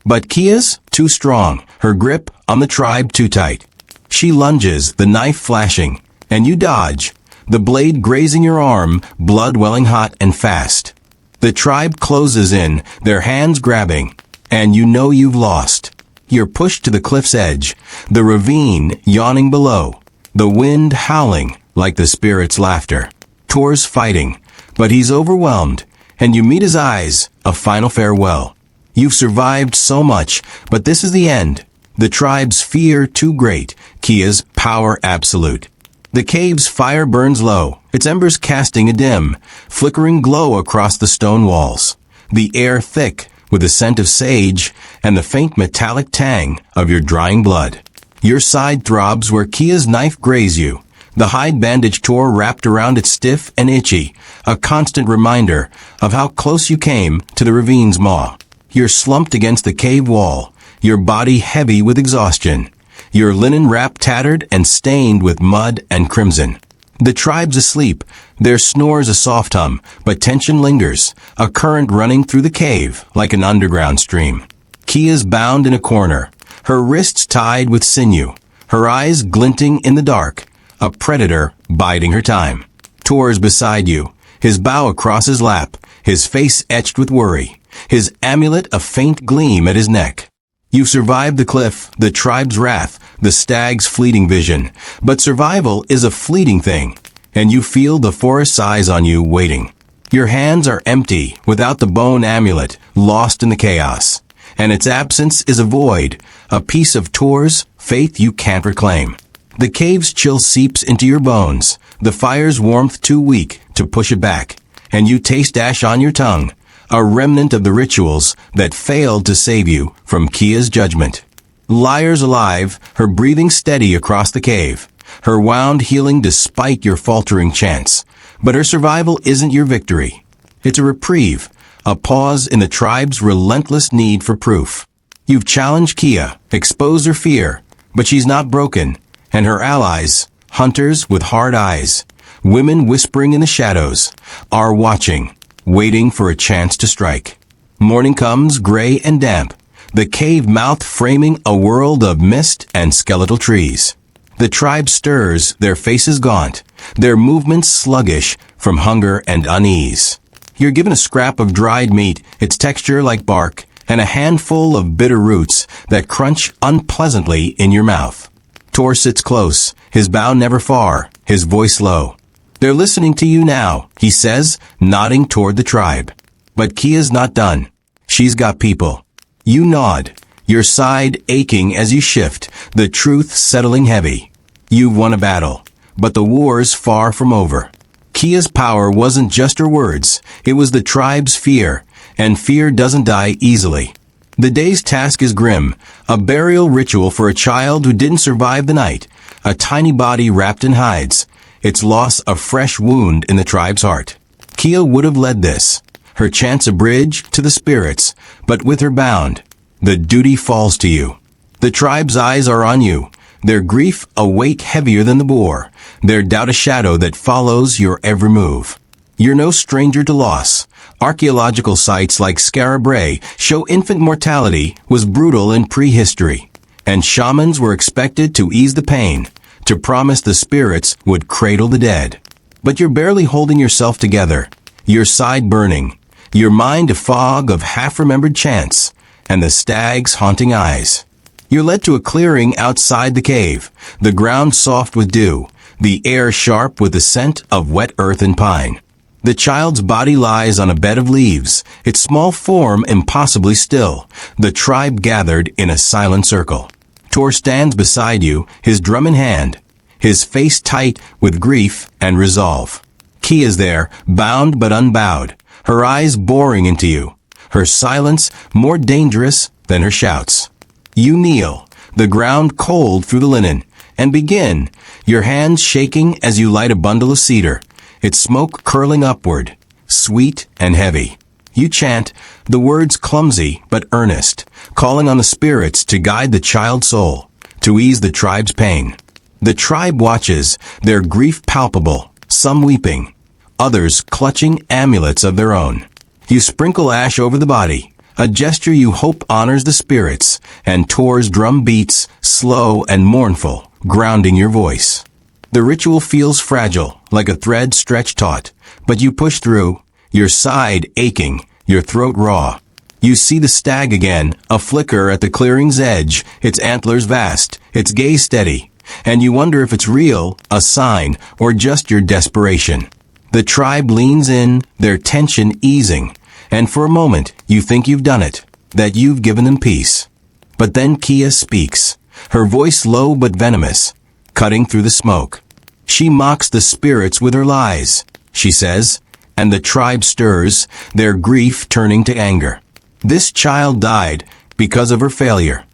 But Kia's too strong, her grip on the tribe too tight. She lunges, the knife flashing, and you dodge, the blade grazing your arm, blood welling hot and fast. The tribe closes in, their hands grabbing, and you know you've lost. You're pushed to the cliff's edge, the ravine yawning below, the wind howling like the spirit's laughter. Tor's fighting, but he's overwhelmed, and you meet his eyes, a final farewell. You've survived so much, but this is the end. The tribe's fear too great, Kia's power absolute. The cave's fire burns low, its embers casting a dim, flickering glow across the stone walls. The air thick with the scent of sage and the faint metallic tang of your drying blood. Your side throbs where Kia's knife grazed you, the hide bandage Tor wrapped around it stiff and itchy, a constant reminder of how close you came to the ravine's maw. You're slumped against the cave wall, your body heavy with exhaustion, your linen wrap tattered and stained with mud and crimson. The tribe's asleep, their snores a soft hum, but tension lingers, a current running through the cave like an underground stream. Kia's bound in a corner, her wrists tied with sinew, her eyes glinting in the dark, a predator biding her time. Tor's beside you, his bow across his lap, his face etched with worry, his amulet a faint gleam at his neck. You've survived the cliff, the tribe's wrath, the stag's fleeting vision, but survival is a fleeting thing, and you feel the forest's eyes on you waiting. Your hands are empty, without the bone amulet, lost in the chaos, and its absence is a void, a piece of Tor's faith you can't reclaim. The cave's chill seeps into your bones, the fire's warmth too weak to push it back, and you taste ash on your tongue, a remnant of the rituals that failed to save you from Kia's judgment. Liar's alive, her breathing steady across the cave, her wound healing despite your faltering chants. But her survival isn't your victory. It's a reprieve, a pause in the tribe's relentless need for proof. You've challenged Kia, exposed her fear, but she's not broken, and her allies, hunters with hard eyes, women whispering in the shadows, are watching, waiting for a chance to strike. Morning comes, gray and damp, the cave mouth framing a world of mist and skeletal trees. The tribe stirs, their faces gaunt, their movements sluggish from hunger and unease. You're given a scrap of dried meat, its texture like bark, and a handful of bitter roots that crunch unpleasantly in your mouth. Tor sits close, his bow never far, his voice low. "They're listening to you now," he says, nodding toward the tribe. But Kia's not done. She's got people. You nod, your side aching as you shift, the truth settling heavy. You've won a battle, but the war's far from over. Kia's power wasn't just her words, it was the tribe's fear, and fear doesn't die easily. The day's task is grim, a burial ritual for a child who didn't survive the night, a tiny body wrapped in hides, its loss a fresh wound in the tribe's heart. Kia would have led this, her chance a bridge to the spirits, but with her bound, the duty falls to you. The tribe's eyes are on you, their grief a weight heavier than the boar, their doubt a shadow that follows your every move. You're no stranger to loss. Archaeological sites like Scarabray show infant mortality was brutal in prehistory, and shamans were expected to ease the pain, to promise the spirits would cradle the dead. But you're barely holding yourself together, your side burning, your mind a fog of half-remembered chants, and the stag's haunting eyes. You're led to a clearing outside the cave, the ground soft with dew, the air sharp with the scent of wet earth and pine. The child's body lies on a bed of leaves, its small form impossibly still, the tribe gathered in a silent circle. Tor stands beside you, his drum in hand, his face tight with grief and resolve. Ki is there, bound but unbowed, her eyes boring into you, her silence more dangerous than her shouts. You kneel, the ground cold through the linen, and begin, your hands shaking as you light a bundle of cedar, its smoke curling upward, sweet and heavy. You chant, the words clumsy but earnest, calling on the spirits to guide the child's soul, to ease the tribe's pain. The tribe watches, their grief palpable, some weeping, others clutching amulets of their own. You sprinkle ash over the body, a gesture you hope honors the spirits, and Tor's drum beats, slow and mournful, grounding your voice. The ritual feels fragile, like a thread stretched taut, but you push through, your side aching, your throat raw. You see the stag again, a flicker at the clearing's edge, its antlers vast, its gaze steady, and you wonder if it's real, a sign, or just your desperation. The tribe leans in, their tension easing, and for a moment you think you've done it, that you've given them peace. But then Kia speaks, her voice low but venomous, cutting through the smoke. She mocks the spirits with her lies, she says, and the tribe stirs, their grief turning to anger. This child died because of her failure.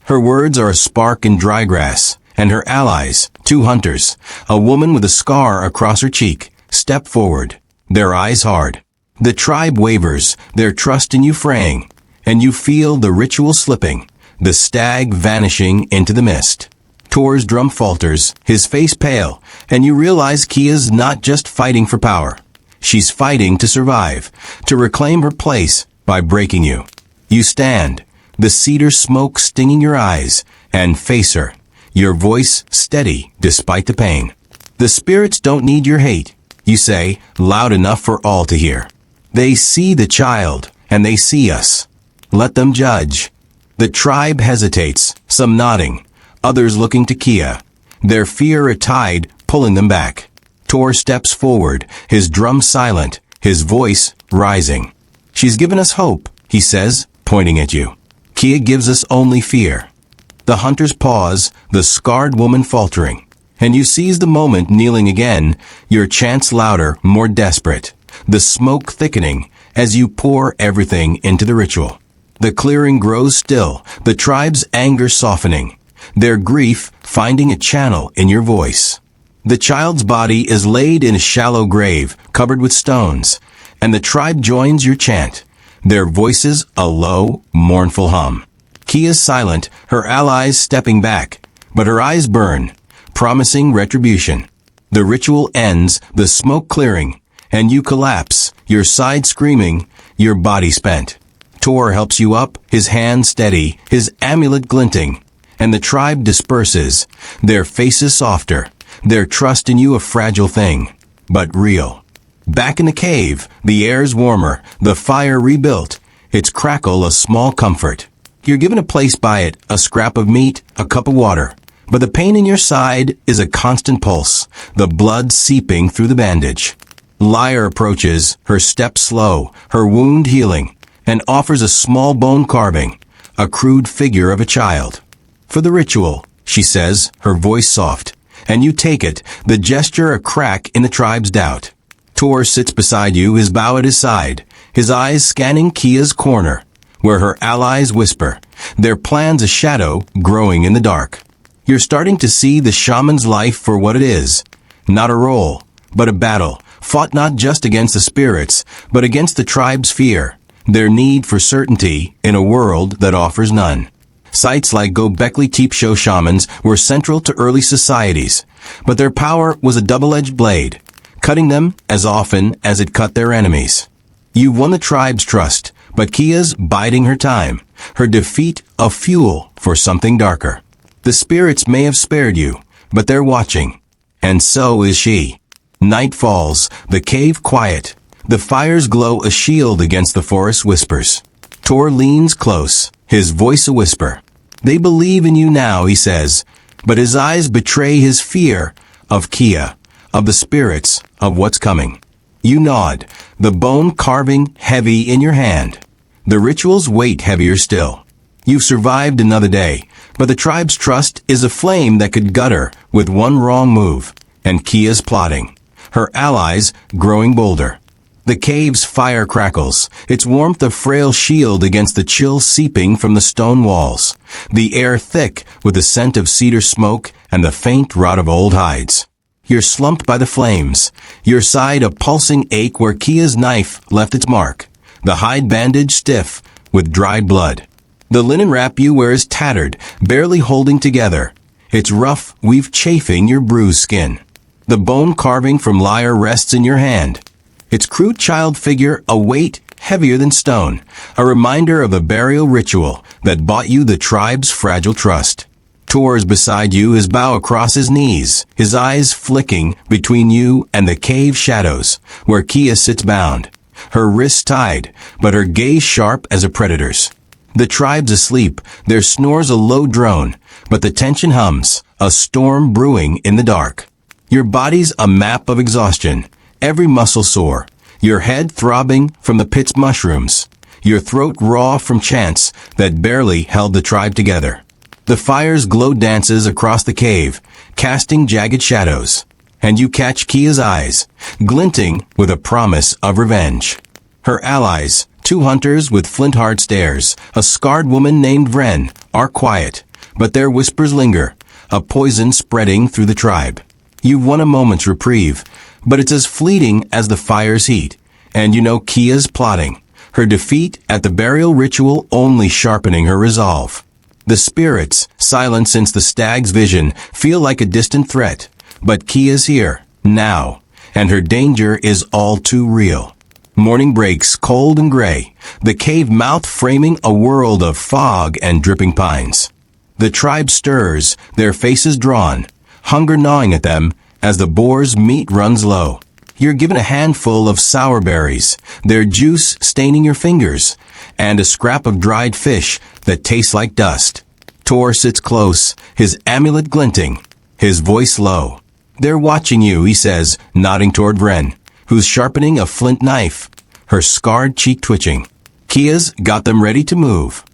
Her words are a spark in dry grass, and her allies, 2 hunters, a woman with a scar across her cheek, step forward, their eyes hard. The tribe wavers, their trust in you fraying, and you feel the ritual slipping, the stag vanishing into the mist. Tor's drum falters, his face pale, and you realize Kia's not just fighting for power. She's fighting to survive, to reclaim her place by breaking you. You stand, the cedar smoke stinging your eyes, and face her, your voice steady despite the pain. The spirits don't need your hate, you say, loud enough for all to hear. They see the child, and they see us. Let them judge. The tribe hesitates, some nodding, others looking to Kia, their fear a tide pulling them back. Tor steps forward, his drum silent, his voice rising. She's given us hope, he says, pointing at you. Kia gives us only fear. The hunters pause, the scarred woman faltering, and you seize the moment kneeling again, your chants louder, more desperate, the smoke thickening as you pour everything into the ritual. The clearing grows still, the tribe's anger softening, their grief finding a channel in your voice. The child's body is laid in a shallow grave, covered with stones, and the tribe joins your chant, their voices a low, mournful hum. Kia's silent, her allies stepping back, but her eyes burn, promising retribution. The ritual ends, the smoke clearing, and you collapse, your side screaming, your body spent. Tor helps you up, his hand steady, his amulet glinting, and the tribe disperses, their faces softer, their trust in you a fragile thing, but real. Back in the cave, the air's warmer, the fire rebuilt, its crackle a small comfort. You're given a place by it, a scrap of meat, a cup of water, but the pain in your side is a constant pulse, the blood seeping through the bandage. Lyre approaches, her step slow, her wound healing, and offers a small bone carving, a crude figure of a child. For the ritual, she says, her voice soft, and you take it, the gesture a crack in the tribe's doubt. Tor sits beside you, his bow at his side, his eyes scanning Kia's corner, where her allies whisper, their plans a shadow growing in the dark. You're starting to see the shaman's life for what it is, not a role, but a battle, fought not just against the spirits, but against the tribe's fear, their need for certainty in a world that offers none. Sites like Göbekli Tepe shamans were central to early societies, but their power was a double-edged blade, cutting them as often as it cut their enemies. You've won the tribe's trust, but Kia's biding her time, her defeat a fuel for something darker. The spirits may have spared you, but they're watching, and so is she. Night falls, the cave quiet, the fires glow a shield against the forest whispers. Tor leans close, his voice a whisper. They believe in you now, he says, but his eyes betray his fear of Kia, of the spirits, of what's coming. You nod, the bone carving heavy in your hand. The ritual's weight heavier still. You've survived another day, but the tribe's trust is a flame that could gut her with one wrong move, and Kia's plotting, her allies growing bolder. The cave's fire crackles, its warmth a frail shield against the chill seeping from the stone walls, the air thick with the scent of cedar smoke and the faint rot of old hides. You're slumped by the flames, your side a pulsing ache where Kia's knife left its mark, the hide bandage stiff with dried blood. The linen wrap you wear is tattered, barely holding together, its rough weave chafing your bruised skin. The bone carving from lyre rests in your hand, its crude child figure a weight heavier than stone, a reminder of the burial ritual that bought you the tribe's fragile trust. Tor's beside you, his bow across his knees, his eyes flicking between you and the cave shadows, where Kia sits bound, her wrists tied, but her gaze sharp as a predator's. The tribe's asleep, their snores a low drone, but the tension hums, a storm brewing in the dark. Your body's a map of exhaustion, every muscle sore, your head throbbing from the pit's mushrooms, your throat raw from chants that barely held the tribe together. The fire's glow dances across the cave, casting jagged shadows, and you catch Kia's eyes, glinting with a promise of revenge. Her allies, two hunters with flint-hard stares, a scarred woman named Vren, are quiet, but their whispers linger, a poison spreading through the tribe. You've won a moment's reprieve, but it's as fleeting as the fire's heat, and you know Kia's plotting, her defeat at the burial ritual only sharpening her resolve. The spirits, silent since the stag's vision, feel like a distant threat, but Kia's here, now, and her danger is all too real. Morning breaks cold and gray, the cave mouth framing a world of fog and dripping pines. The tribe stirs, their faces drawn, hunger gnawing at them as the boar's meat runs low. You're given a handful of sour berries, their juice staining your fingers, and a scrap of dried fish that tastes like dust. Tor sits close, his amulet glinting, his voice low. They're watching you, he says, nodding toward Vren, who's sharpening a flint knife, her scarred cheek twitching. Kia's got them ready to move.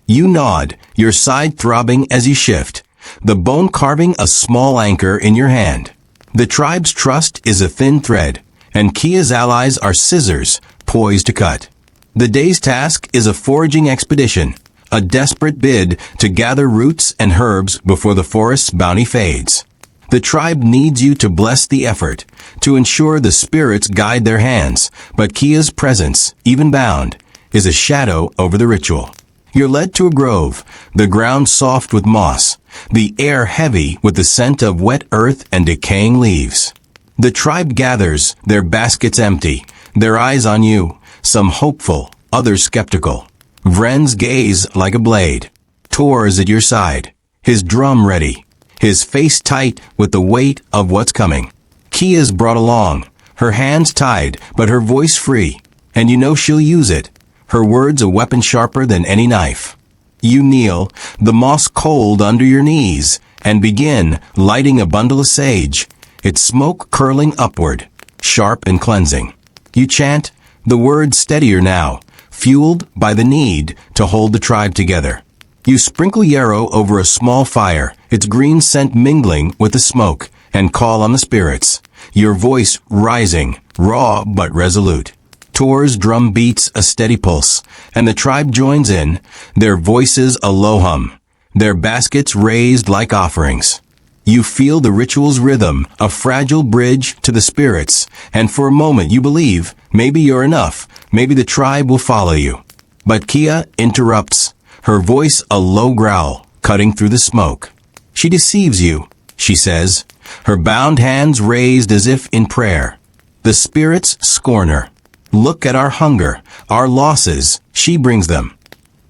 You nod, your side throbbing as you shift, the bone carving a small anchor in your hand. The tribe's trust is a thin thread, and Kia's allies are scissors poised to cut. The day's task is a foraging expedition, a desperate bid to gather roots and herbs before the forest's bounty fades. The tribe needs you to bless the effort, to ensure the spirits guide their hands, but Kia's presence, even bound, is a shadow over the ritual. You're led to a grove, the ground soft with moss, the air heavy with the scent of wet earth and decaying leaves. The tribe gathers, their baskets empty, their eyes on you, some hopeful, others skeptical. Vren's gaze like a blade. Tor is at your side, his drum ready, his face tight with the weight of what's coming. Kia's brought along, her hands tied, but her voice free, and you know she'll use it, her words a weapon sharper than any knife. You kneel, the moss cold under your knees, and begin lighting a bundle of sage, its smoke curling upward, sharp and cleansing. You chant, the words steadier now, fueled by the need to hold the tribe together. You sprinkle yarrow over a small fire, its green scent mingling with the smoke, and call on the spirits, your voice rising, raw but resolute. Tor's drum beats a steady pulse, and the tribe joins in, their voices a low hum, their baskets raised like offerings. You feel the ritual's rhythm, a fragile bridge to the spirits, and for a moment you believe, maybe you're enough, maybe the tribe will follow you. But Kia interrupts, her voice a low growl, cutting through the smoke. She deceives you, she says, her bound hands raised as if in prayer. The spirits scorn her. Look at our hunger, our losses, she brings them.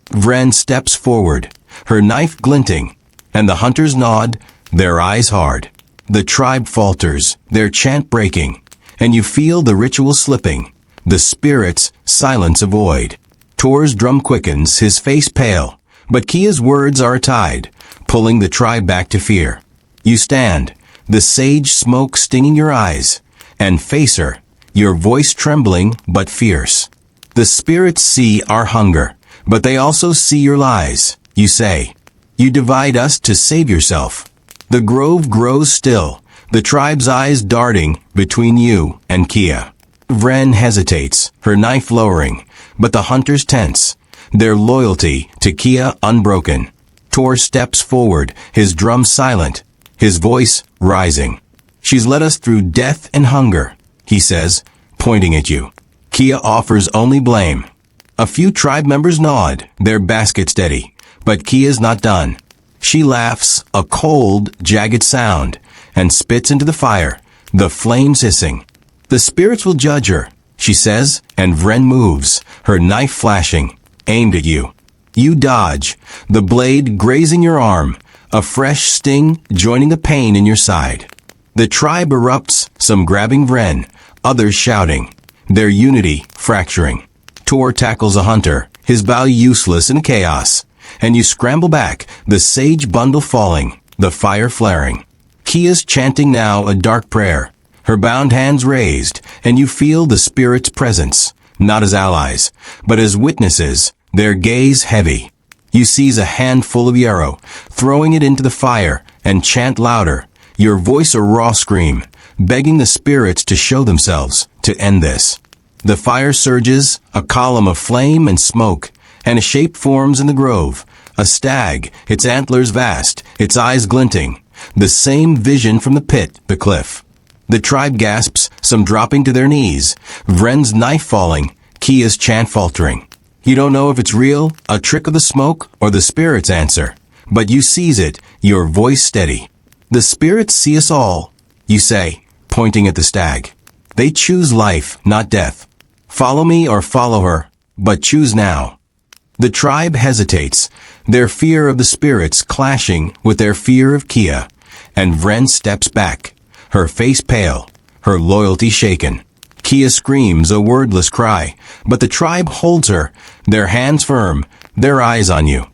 Vren steps forward, her knife glinting, and the hunters nod, their eyes hard. The tribe falters, their chant breaking, and you feel the ritual slipping, the spirits silence a void. Tor's drum quickens, his face pale, but Kia's words are a tide, pulling the tribe back to fear. You stand, the sage smoke stinging your eyes, and face her, your voice trembling but fierce. The spirits see our hunger, but they also see your lies, you say. You divide us to save yourself. The grove grows still, the tribe's eyes darting between you and Kia. Vren hesitates, her knife lowering, but the hunters tense, their loyalty to Kia unbroken. Tor steps forward, his drum silent, his voice rising. "She's led us through death and hunger," he says, pointing at you. Kia offers only blame. A few tribe members nod, their basket steady, but Kia's not done. She laughs, a cold, jagged sound, and spits into the fire, the flames hissing. "The spirits will judge her," she says, and Vren moves, her knife flashing, aimed at you. You dodge, the blade grazing your arm, a fresh sting joining the pain in your side. The tribe erupts, some grabbing Vren, others shouting, their unity fracturing. Tor tackles a hunter, his bow useless in chaos, and you scramble back, the sage bundle falling, the fire flaring. Kia's chanting now a dark prayer, her bound hands raised, and you feel the spirit's presence, not as allies, but as witnesses, their gaze heavy. You seize a handful of yarrow, throwing it into the fire, and chant louder, your voice a raw scream, begging the spirits to show themselves, to end this. The fire surges, a column of flame and smoke, and a shape forms in the grove, a stag, its antlers vast, its eyes glinting, the same vision from the pit, the cliff. The tribe gasps, some dropping to their knees, Vren's knife falling, Kia's chant faltering. You don't know if it's real, a trick of the smoke, or the spirit's answer, but you seize it, your voice steady. "The spirits see us all," you say, pointing at the stag. "They choose life, not death. Follow me or follow her, but choose now." The tribe hesitates, their fear of the spirits clashing with their fear of Kia, and Vren steps back, her face pale, her loyalty shaken. Kia screams a wordless cry, but the tribe holds her, their hands firm, their eyes on you.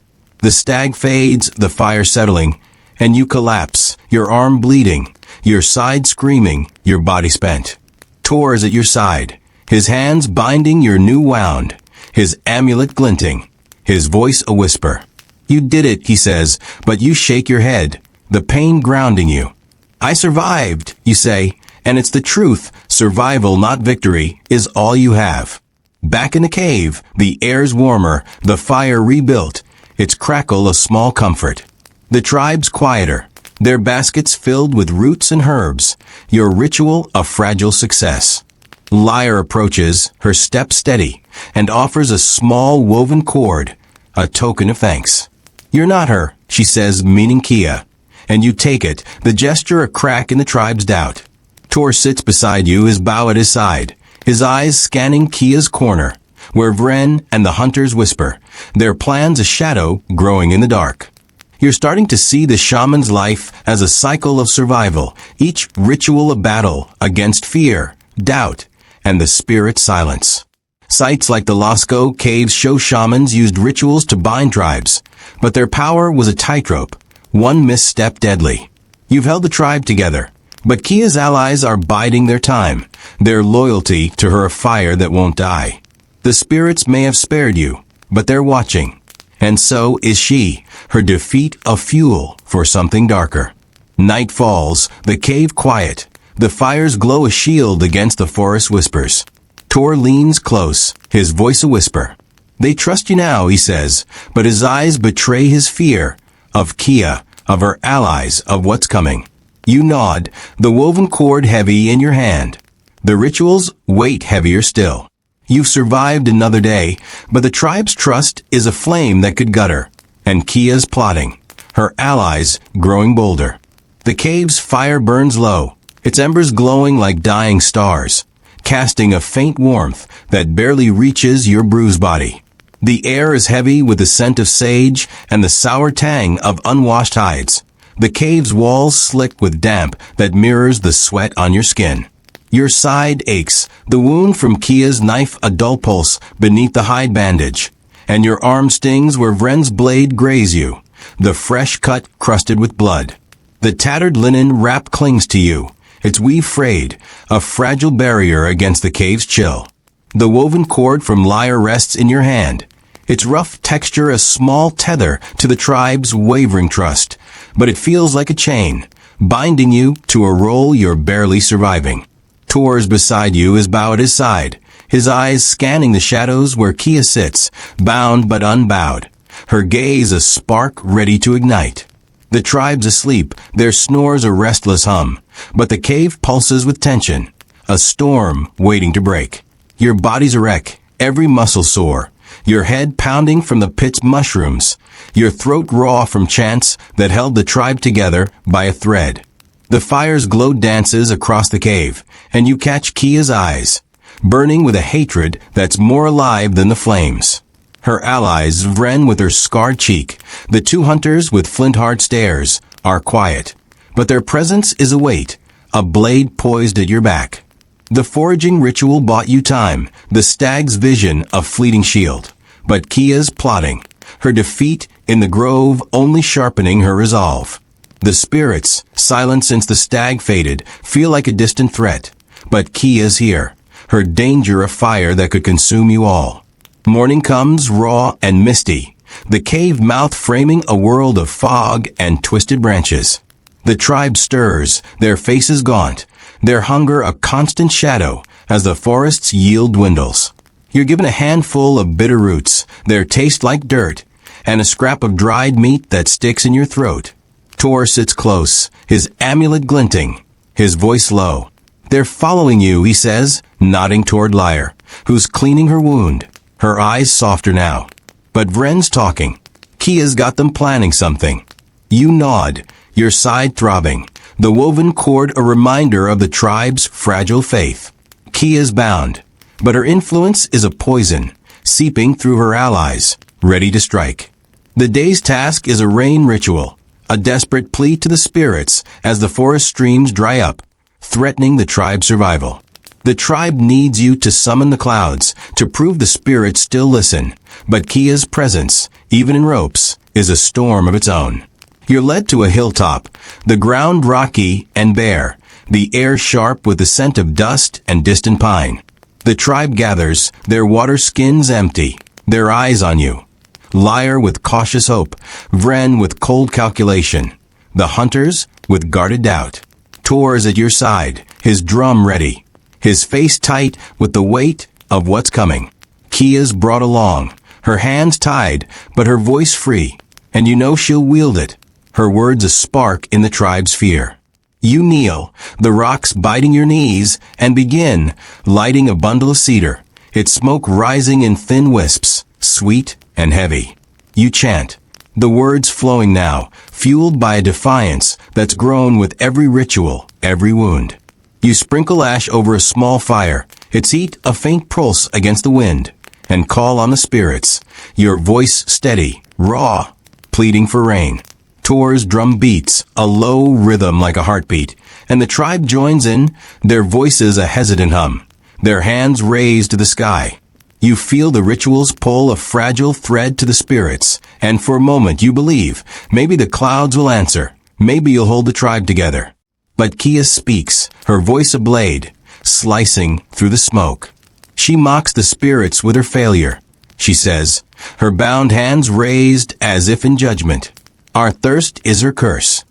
The stag fades, the fire settling, and you collapse, your arm bleeding, your side screaming, your body spent. Tor is at your side, his hands binding your new wound, his amulet glinting, his voice a whisper. "You did it," he says, but you shake your head, the pain grounding you. "I survived," you say, and it's the truth, survival not victory, is all you have. Back in the cave, the air's warmer, the fire rebuilt, its crackle a small comfort. The tribe's quieter, their baskets filled with roots and herbs, your ritual a fragile success. Lyre approaches, her step steady, and offers a small woven cord, a token of thanks. "You're not her," she says, meaning Kia, and you take it, the gesture a crack in the tribe's doubt. Tor sits beside you, his bow at his side, his eyes scanning Kia's corner, where Vren and the hunters whisper, their plans a shadow growing in the dark. You're starting to see the shaman's life as a cycle of survival, each ritual a battle against fear, doubt, and the spirit silence. Sites like the Lascaux caves show shamans used rituals to bind tribes, but their power was a tightrope, one misstep deadly. You've held the tribe together, but Kia's allies are biding their time, their loyalty to her a fire that won't die. The spirits may have spared you, but they're watching. And so is she, her defeat a fuel for something darker. Night falls, the cave quiet, the fires glow a shield against the forest whispers. Tor leans close, his voice a whisper. "They trust you now," he says, but his eyes betray his fear of Kia, of her allies, of what's coming. You nod, the woven cord heavy in your hand. The rituals weight heavier still. You've survived another day, but the tribe's trust is a flame that could gut her, and Kia's plotting, her allies growing bolder. The cave's fire burns low, its embers glowing like dying stars, casting a faint warmth that barely reaches your bruised body. The air is heavy with the scent of sage and the sour tang of unwashed hides. The cave's walls slick with damp that mirrors the sweat on your skin. Your side aches, the wound from Kia's knife a dull pulse beneath the hide bandage, and your arm stings where Vren's blade grazed you, the fresh cut crusted with blood. The tattered linen wrap clings to you, its weave frayed, a fragile barrier against the cave's chill. The woven cord from lyre rests in your hand, its rough texture a small tether to the tribe's wavering trust, but it feels like a chain, binding you to a role you're barely surviving. Tor's beside you is bowed at his side, his eyes scanning the shadows where Kia sits, bound but unbowed, her gaze a spark ready to ignite. The tribe's asleep, their snores a restless hum, but the cave pulses with tension, a storm waiting to break. Your body's a wreck, every muscle sore, your head pounding from the pit's mushrooms, your throat raw from chants that held the tribe together by a thread. The fire's glow dances across the cave, and you catch Kia's eyes, burning with a hatred that's more alive than the flames. Her allies, Vren with her scarred cheek, the two hunters with flint-hard stares, are quiet, but their presence is a weight, a blade poised at your back. The foraging ritual bought you time, the stag's vision a fleeting shield, but Kia's plotting, her defeat in the grove only sharpening her resolve. The spirits, silent since the stag faded, feel like a distant threat, but Kia's here, her danger a fire that could consume you all. Morning comes raw and misty, the cave mouth framing a world of fog and twisted branches. The tribe stirs, their faces gaunt, their hunger a constant shadow as the forest's yield dwindles. You're given a handful of bitter roots, their taste like dirt, and a scrap of dried meat that sticks in your throat. Tor sits close, his amulet glinting, his voice low. They're following you, he says, nodding toward Lyre, who's cleaning her wound, her eyes softer now. But Vren's talking. Kia's got them planning something. You nod, your side throbbing, the woven cord a reminder of the tribe's fragile faith. Kia's bound, but her influence is a poison, seeping through her allies, ready to strike. The day's task is a rain ritual, a desperate plea to the spirits as the forest streams dry up, threatening the tribe's survival. The tribe needs you to summon the clouds, to prove the spirits still listen, but Kia's presence, even in ropes, is a storm of its own. You're led to a hilltop, the ground rocky and bare, the air sharp with the scent of dust and distant pine. The tribe gathers, their water skins empty, their eyes on you. Lyre with cautious hope, Vren with cold calculation, the hunters with guarded doubt. Tor's at your side, his drum ready, his face tight with the weight of what's coming. Kia's brought along, her hands tied, but her voice free, and you know she'll wield it, her words a spark in the tribe's fear. You kneel, the rocks biting your knees, and begin lighting a bundle of cedar, its smoke rising in thin wisps, sweet and heavy. You chant, the words flowing now, fueled by a defiance that's grown with every ritual, every wound. You sprinkle ash over a small fire, its heat a faint pulse against the wind, and call on the spirits, your voice steady, raw, pleading for rain. Tor's drum beats, a low rhythm like a heartbeat, and the tribe joins in, their voices a hesitant hum, their hands raised to the sky. You feel the rituals pull a fragile thread to the spirits, and for a moment you believe, maybe the clouds will answer, maybe you'll hold the tribe together. But Kia speaks, her voice a blade, slicing through the smoke. She mocks the spirits with her failure. She says, her bound hands raised as if in judgment. Our thirst is her curse.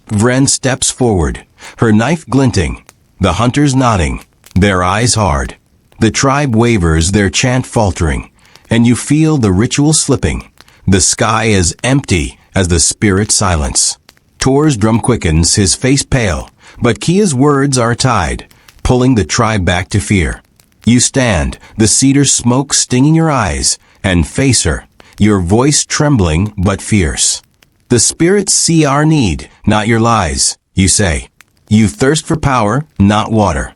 Vren steps forward, her knife glinting, the hunters nodding, their eyes hard. The tribe wavers, their chant faltering, and you feel the ritual slipping, the sky as empty as the spirit silence. Tor's drum quickens, his face pale, but Kia's words are tied, pulling the tribe back to fear. You stand, the cedar smoke stinging your eyes, and face her, your voice trembling but fierce. The spirits see our need, not your lies, you say. You thirst for power, not water.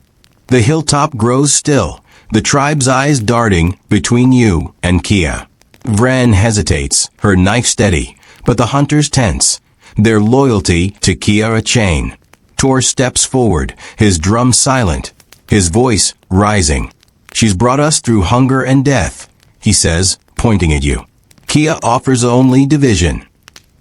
The hilltop grows still, the tribe's eyes darting between you and Kia. Vren hesitates, her knife steady, but the hunters tense, their loyalty to Kia a chain. Tor steps forward, his drum silent, his voice rising. She's brought us through hunger and death, he says, pointing at you. Kia offers only division.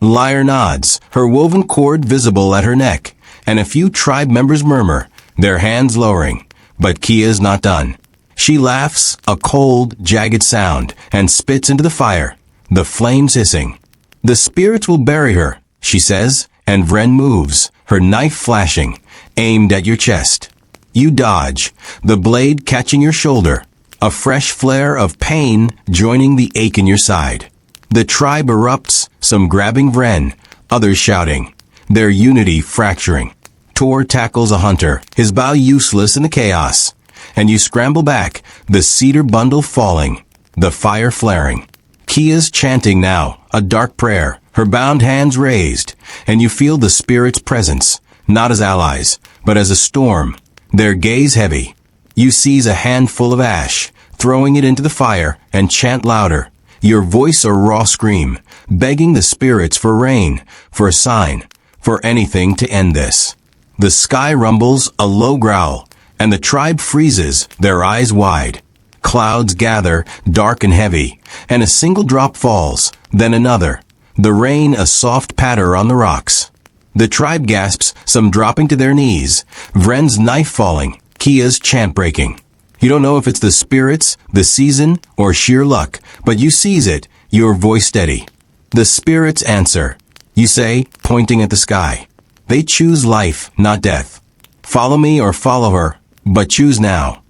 Lyre nods, her woven cord visible at her neck, and a few tribe members murmur, their hands lowering. But Kia's not done. She laughs, a cold, jagged sound, and spits into the fire, the flames hissing. The spirits will bury her, she says, and Vren moves, her knife flashing, aimed at your chest. You dodge, the blade catching your shoulder, a fresh flare of pain joining the ache in your side. The tribe erupts, some grabbing Vren, others shouting, their unity fracturing. Tor tackles a hunter, his bow useless in the chaos, and you scramble back, the cedar bundle falling, the fire flaring. Kia's chanting now, a dark prayer, her bound hands raised, and you feel the spirit's presence, not as allies, but as a storm, their gaze heavy. You seize a handful of ash, throwing it into the fire, and chant louder, your voice a raw scream, begging the spirits for rain, for a sign, for anything to end this. The sky rumbles, a low growl, and the tribe freezes, their eyes wide. Clouds gather, dark and heavy, and a single drop falls, then another. The rain a soft patter on the rocks. The tribe gasps, some dropping to their knees, Vren's knife falling, Kia's chant breaking. You don't know if it's the spirits, the season, or sheer luck, but you seize it, your voice steady. The spirits answer. You say, pointing at the sky. They choose life, not death. Follow me or follow her, but choose now.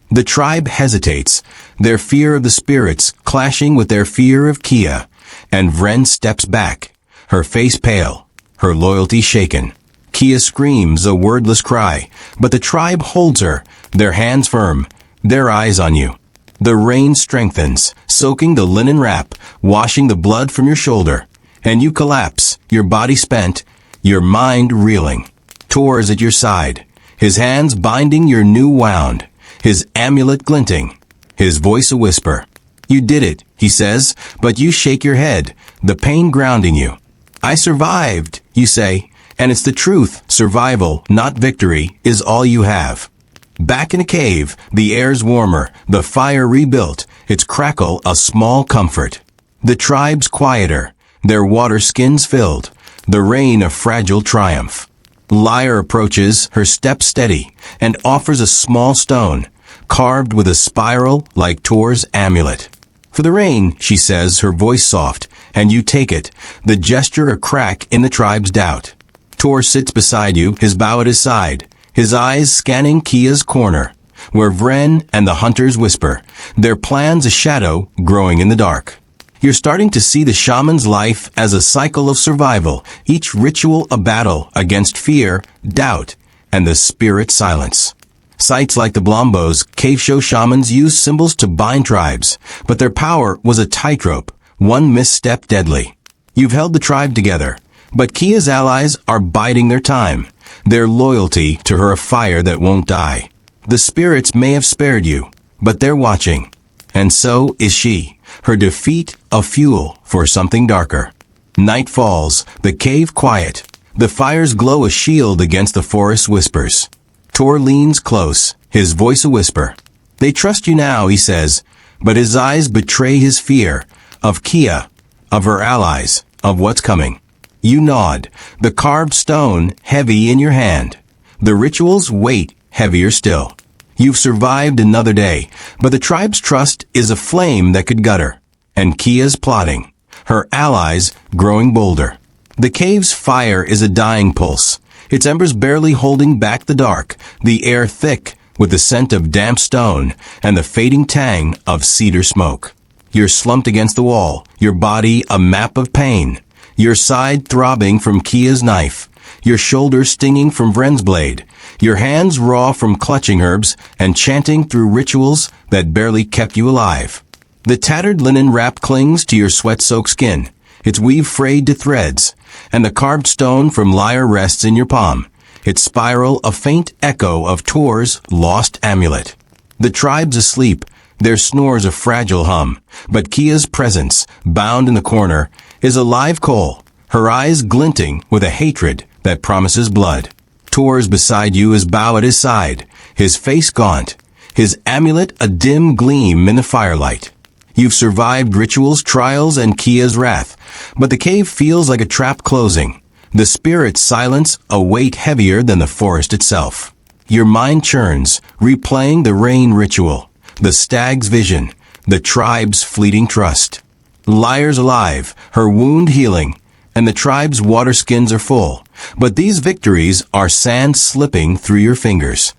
The tribe hesitates, their fear of the spirits clashing with their fear of Kia, and Vren steps back, her face pale, her loyalty shaken. Kia screams a wordless cry, but the tribe holds her, their hands firm, their eyes on you. The rain strengthens, soaking the linen wrap, washing the blood from your shoulder, and you collapse, your body spent, your mind reeling. Tor is at your side, his hands binding your new wound, his amulet glinting, his voice a whisper. You did it, he says, but you shake your head, the pain grounding you. I survived, you say, and it's the truth, survival, not victory, is all you have. Back in a cave, the air's warmer, the fire rebuilt, its crackle a small comfort. The tribe's quieter, their water skins filled, the rain a fragile triumph. Lyre approaches, her step steady, and offers a small stone, carved with a spiral like Tor's amulet. For the rain, she says, her voice soft, and you take it, the gesture a crack in the tribe's doubt. Tor sits beside you, his bow at his side, his eyes scanning Kia's corner, where Vren and the hunters whisper, their plans a shadow growing in the dark. You're starting to see the shaman's life as a cycle of survival, each ritual a battle against fear, doubt, and the spirit silence. Sites like the Blombos, cave show shamans use symbols to bind tribes, but their power was a tightrope, one misstep deadly. You've held the tribe together, but Kia's allies are biding their time, their loyalty to her a fire that won't die. The spirits may have spared you, but they're watching. And so is she, her defeat a fuel for something darker. Night falls, the cave quiet, the fire's glow a shield against the forest's whispers. Tor leans close, his voice a whisper. They trust you now, he says, but his eyes betray his fear of Kia, of her allies, of what's coming. You nod, the carved stone heavy in your hand. The ritual's weight heavier still. You've survived another day, but the tribe's trust is a flame that could gut her. And Kia's plotting, her allies growing bolder. The cave's fire is a dying pulse, its embers barely holding back the dark, the air thick with the scent of damp stone and the fading tang of cedar smoke. You're slumped against the wall, your body a map of pain, your side throbbing from Kia's knife, your shoulder stinging from Vren's blade, your hands raw from clutching herbs and chanting through rituals that barely kept you alive. The tattered linen wrap clings to your sweat-soaked skin, its weave frayed to threads, and the carved stone from Lyre rests in your palm, its spiral a faint echo of Tor's lost amulet. The tribe's asleep, their snores a fragile hum, but Kia's presence, bound in the corner, is a live coal, her eyes glinting with a hatred that promises blood. Tor's beside you, his bow at his side, his face gaunt, his amulet a dim gleam in the firelight. You've survived rituals, trials, and Kia's wrath, but the cave feels like a trap closing. The spirit's silence a weight heavier than the forest itself. Your mind churns, replaying the rain ritual, the stag's vision, the tribe's fleeting trust. Lyre's alive, her wound healing, and the tribe's water skins are full, but these victories are sand slipping through your fingers.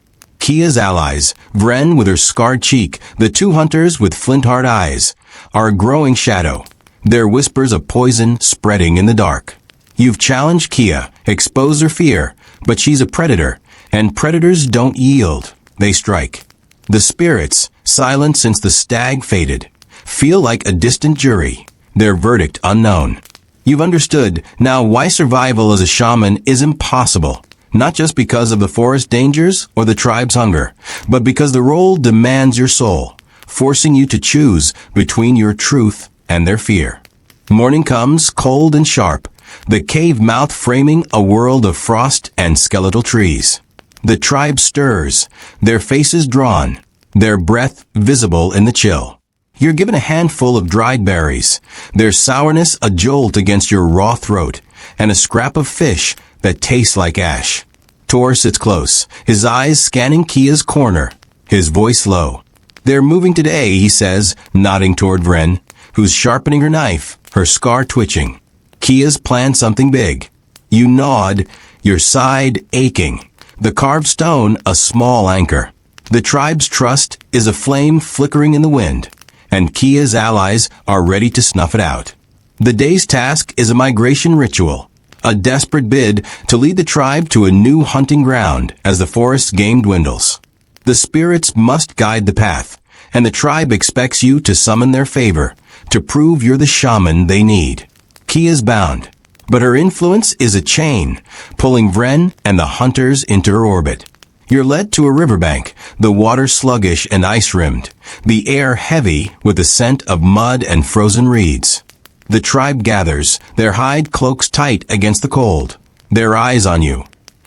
Kia's allies, Vren with her scarred cheek, the two hunters with flint-hard eyes, are a growing shadow, their whispers of poison spreading in the dark. You've challenged Kia, exposed her fear, but she's a predator, and predators don't yield, they strike. The spirits, silent since the stag faded, feel like a distant jury, their verdict unknown. You've understood now why survival as a shaman is impossible, not just because of the forest dangers or the tribe's hunger, but because the role demands your soul, forcing you to choose between your truth and their fear. Morning comes, cold and sharp, the cave mouth framing a world of frost and skeletal trees. The tribe stirs, their faces drawn, their breath visible in the chill. You're given a handful of dried berries, their sourness a jolt against your raw throat, and a scrap of fish that tastes like ash. Tor sits close, his eyes scanning Kia's corner, his voice low. They're moving today, he says, nodding toward Vren, who's sharpening her knife, her scar twitching. Kia's planned something big. You nod, your side aching. The carved stone a small anchor. The tribe's trust is a flame flickering in the wind, and Kia's allies are ready to snuff it out. The day's task is a migration ritual, a desperate bid to lead the tribe to a new hunting ground as the forest's game dwindles. The spirits must guide the path, and the tribe expects you to summon their favor, to prove you're the shaman they need. Kia's bound, but her influence is a chain, pulling Vren and the hunters into her orbit. You're led to a riverbank, the water sluggish and ice-rimmed, the air heavy with the scent of mud and frozen reeds. The tribe gathers, their hide cloaks tight against the cold, their eyes on you.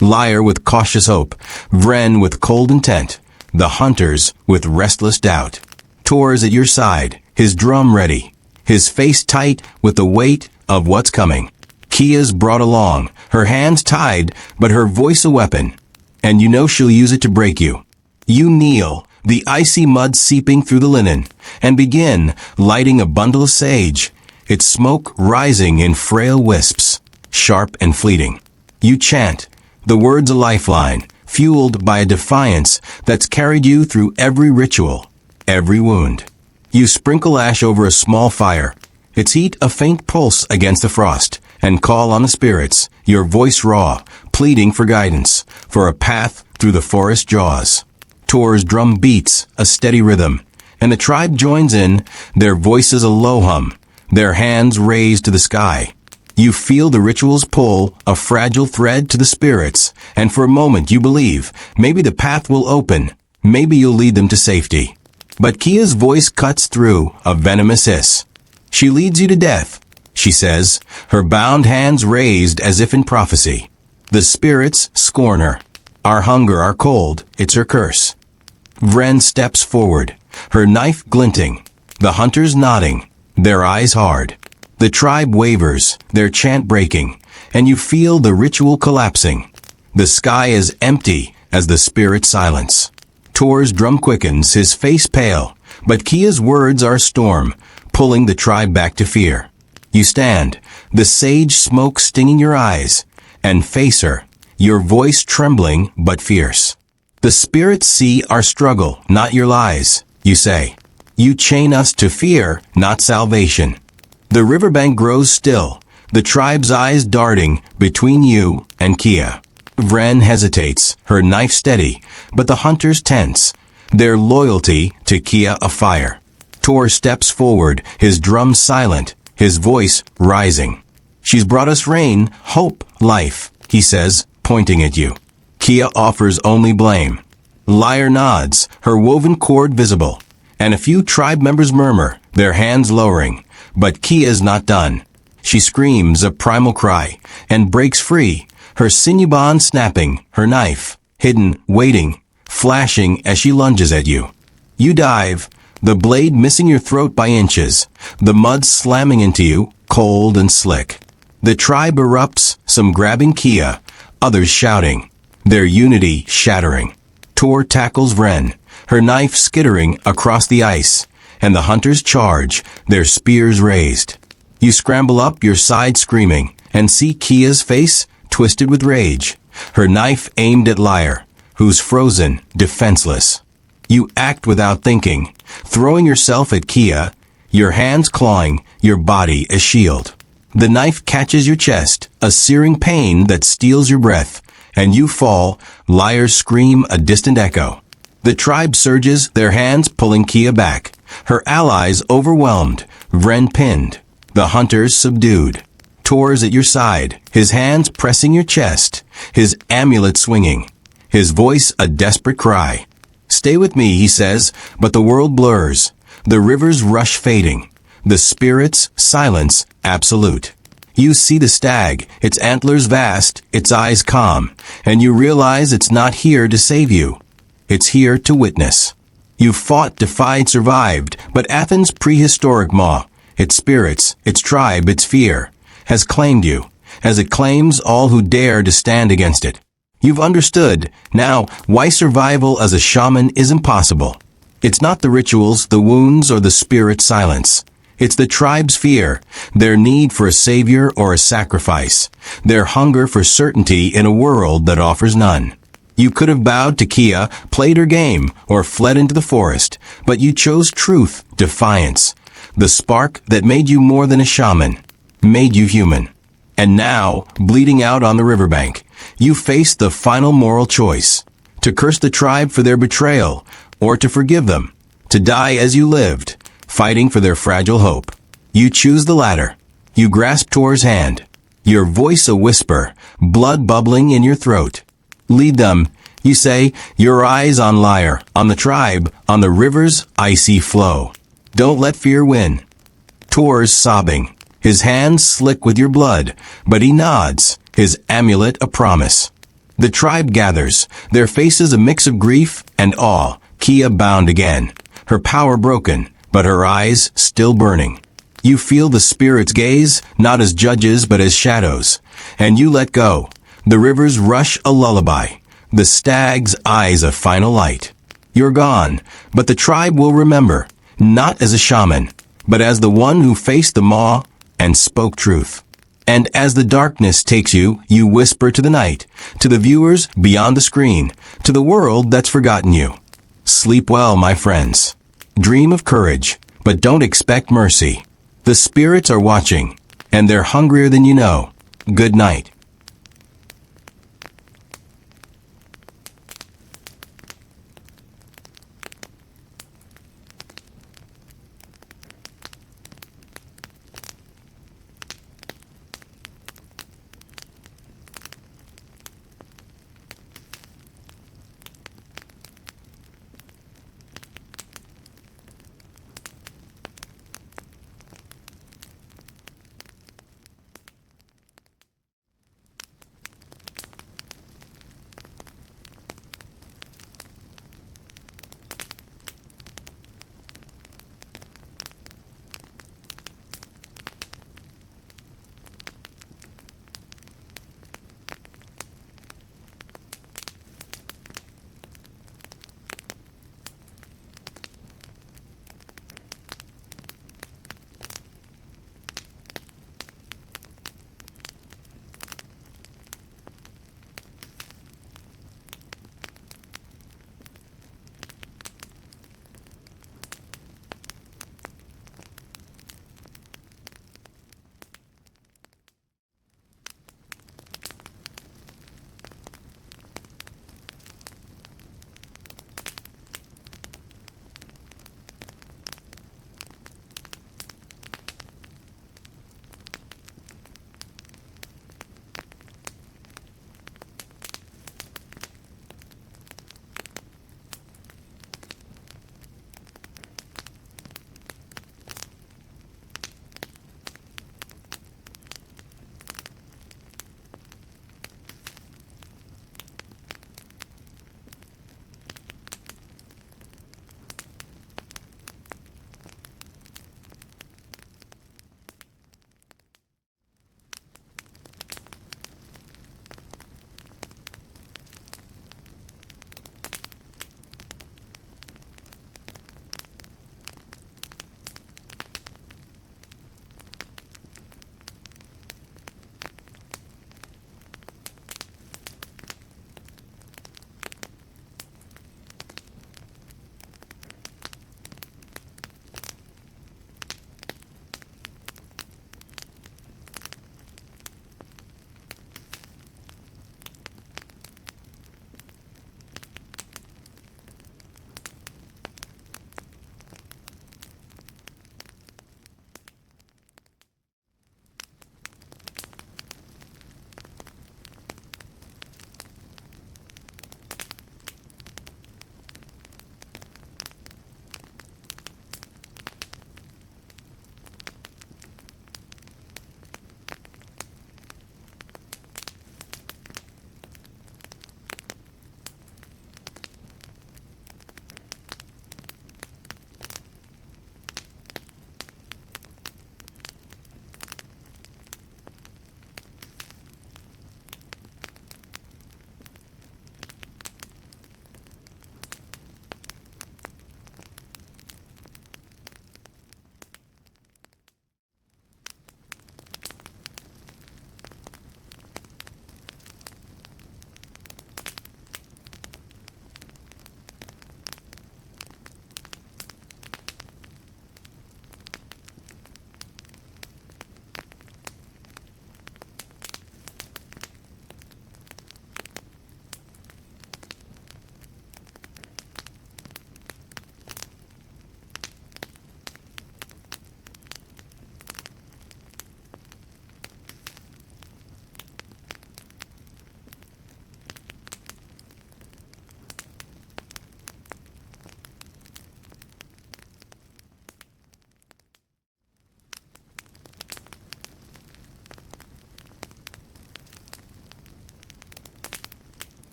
Lyre with cautious hope, Vren with cold intent, the hunters with restless doubt. Tor's at your side, his drum ready, his face tight with the weight of what's coming. Kia's brought along, her hands tied, but her voice a weapon, and you know she'll use it to break you. You kneel, the icy mud seeping through the linen, and begin lighting a bundle of sage, its smoke rising in frail wisps, sharp and fleeting. You chant, the words a lifeline, fueled by a defiance that's carried you through every ritual, every wound. You sprinkle ash over a small fire, its heat a faint pulse against the frost, and call on the spirits, your voice raw, pleading for guidance, for a path through the forest jaws. Tor's drum beats a steady rhythm, and the tribe joins in, their voices a low hum, their hands raised to the sky. You feel the ritual's pull, a fragile thread to the spirits, and for a moment you believe, maybe the path will open, maybe you'll lead them to safety. But Kia's voice cuts through, a venomous hiss. She leads you to death, she says, her bound hands raised as if in prophecy. The spirits scorn her. Our hunger, our cold, it's her curse. Vren steps forward, her knife glinting, the hunters nodding, their eyes hard. The tribe wavers, their chant breaking, and you feel the ritual collapsing. The sky is empty as the spirits silence. Tor's drum quickens, his face pale, but Kia's words are storm, pulling the tribe back to fear. You stand, the sage smoke stinging your eyes, and face her, your voice trembling but fierce. The spirits see our struggle, not your lies, you say. You chain us to fear, not salvation. The riverbank grows still, the tribe's eyes darting between you and Kia. Vren hesitates, her knife steady, but the hunters tense, their loyalty to Kia afire. Tor steps forward, his drum silent, his voice rising. She's brought us rain, hope, life, he says, pointing at you. Kia offers only blame. Lyre nods, her woven cord visible, and a few tribe members murmur, their hands lowering. But Kia's not done. She screams a primal cry, and breaks free, her sinew bond snapping, her knife, hidden, waiting, flashing as she lunges at you. You dive, the blade missing your throat by inches, the mud slamming into you, cold and slick. The tribe erupts, some grabbing Kia, others shouting, their unity shattering. Tor tackles Vren, her knife skittering across the ice, and the hunters charge, their spears raised. You scramble up your side screaming, and see Kia's face twisted with rage, her knife aimed at Lyre, who's frozen, defenseless. You act without thinking, throwing yourself at Kia, your hands clawing, your body a shield. The knife catches your chest, a searing pain that steals your breath, and you fall, liars scream a distant echo. The tribe surges, their hands pulling Kia back, her allies overwhelmed, Vren pinned, the hunters subdued. Tor's at your side, his hands pressing your chest, his amulet swinging, his voice a desperate cry. Stay with me, he says, but the world blurs. The rivers rush fading. The spirits, silence, absolute. You see the stag, its antlers vast, its eyes calm, and you realize it's not here to save you. It's here to witness. You fought, defied, survived, but Athens' prehistoric maw, its spirits, its tribe, its fear, has claimed you, as it claims all who dare to stand against it. You've understood, now, why survival as a shaman is impossible. It's not the rituals, the wounds, or the spirit's silence. It's the tribe's fear, their need for a savior or a sacrifice, their hunger for certainty in a world that offers none. You could have bowed to Kia, played her game, or fled into the forest, but you chose truth, defiance, the spark that made you more than a shaman, made you human. And now, bleeding out on the riverbank, you face the final moral choice, to curse the tribe for their betrayal, or to forgive them, to die as you lived, fighting for their fragile hope. You choose the latter. You grasp Tor's hand, your voice a whisper, blood bubbling in your throat. Lead them, you say, your eyes on Lyre, on the tribe, on the river's icy flow. Don't let fear win. Tor's sobbing, his hands slick with your blood, but he nods, his amulet a promise. The tribe gathers, their faces a mix of grief and awe, Kia bound again, her power broken, but her eyes still burning. You feel the spirit's gaze, not as judges but as shadows, and you let go. The rivers rush a lullaby, the stag's eyes a final light. You're gone, but the tribe will remember, not as a shaman, but as the one who faced the maw and spoke truth. And as the darkness takes you, you whisper to the night, to the viewers beyond the screen, to the world that's forgotten you. Sleep well, my friends. Dream of courage, but don't expect mercy. The spirits are watching, and they're hungrier than you know. Good night.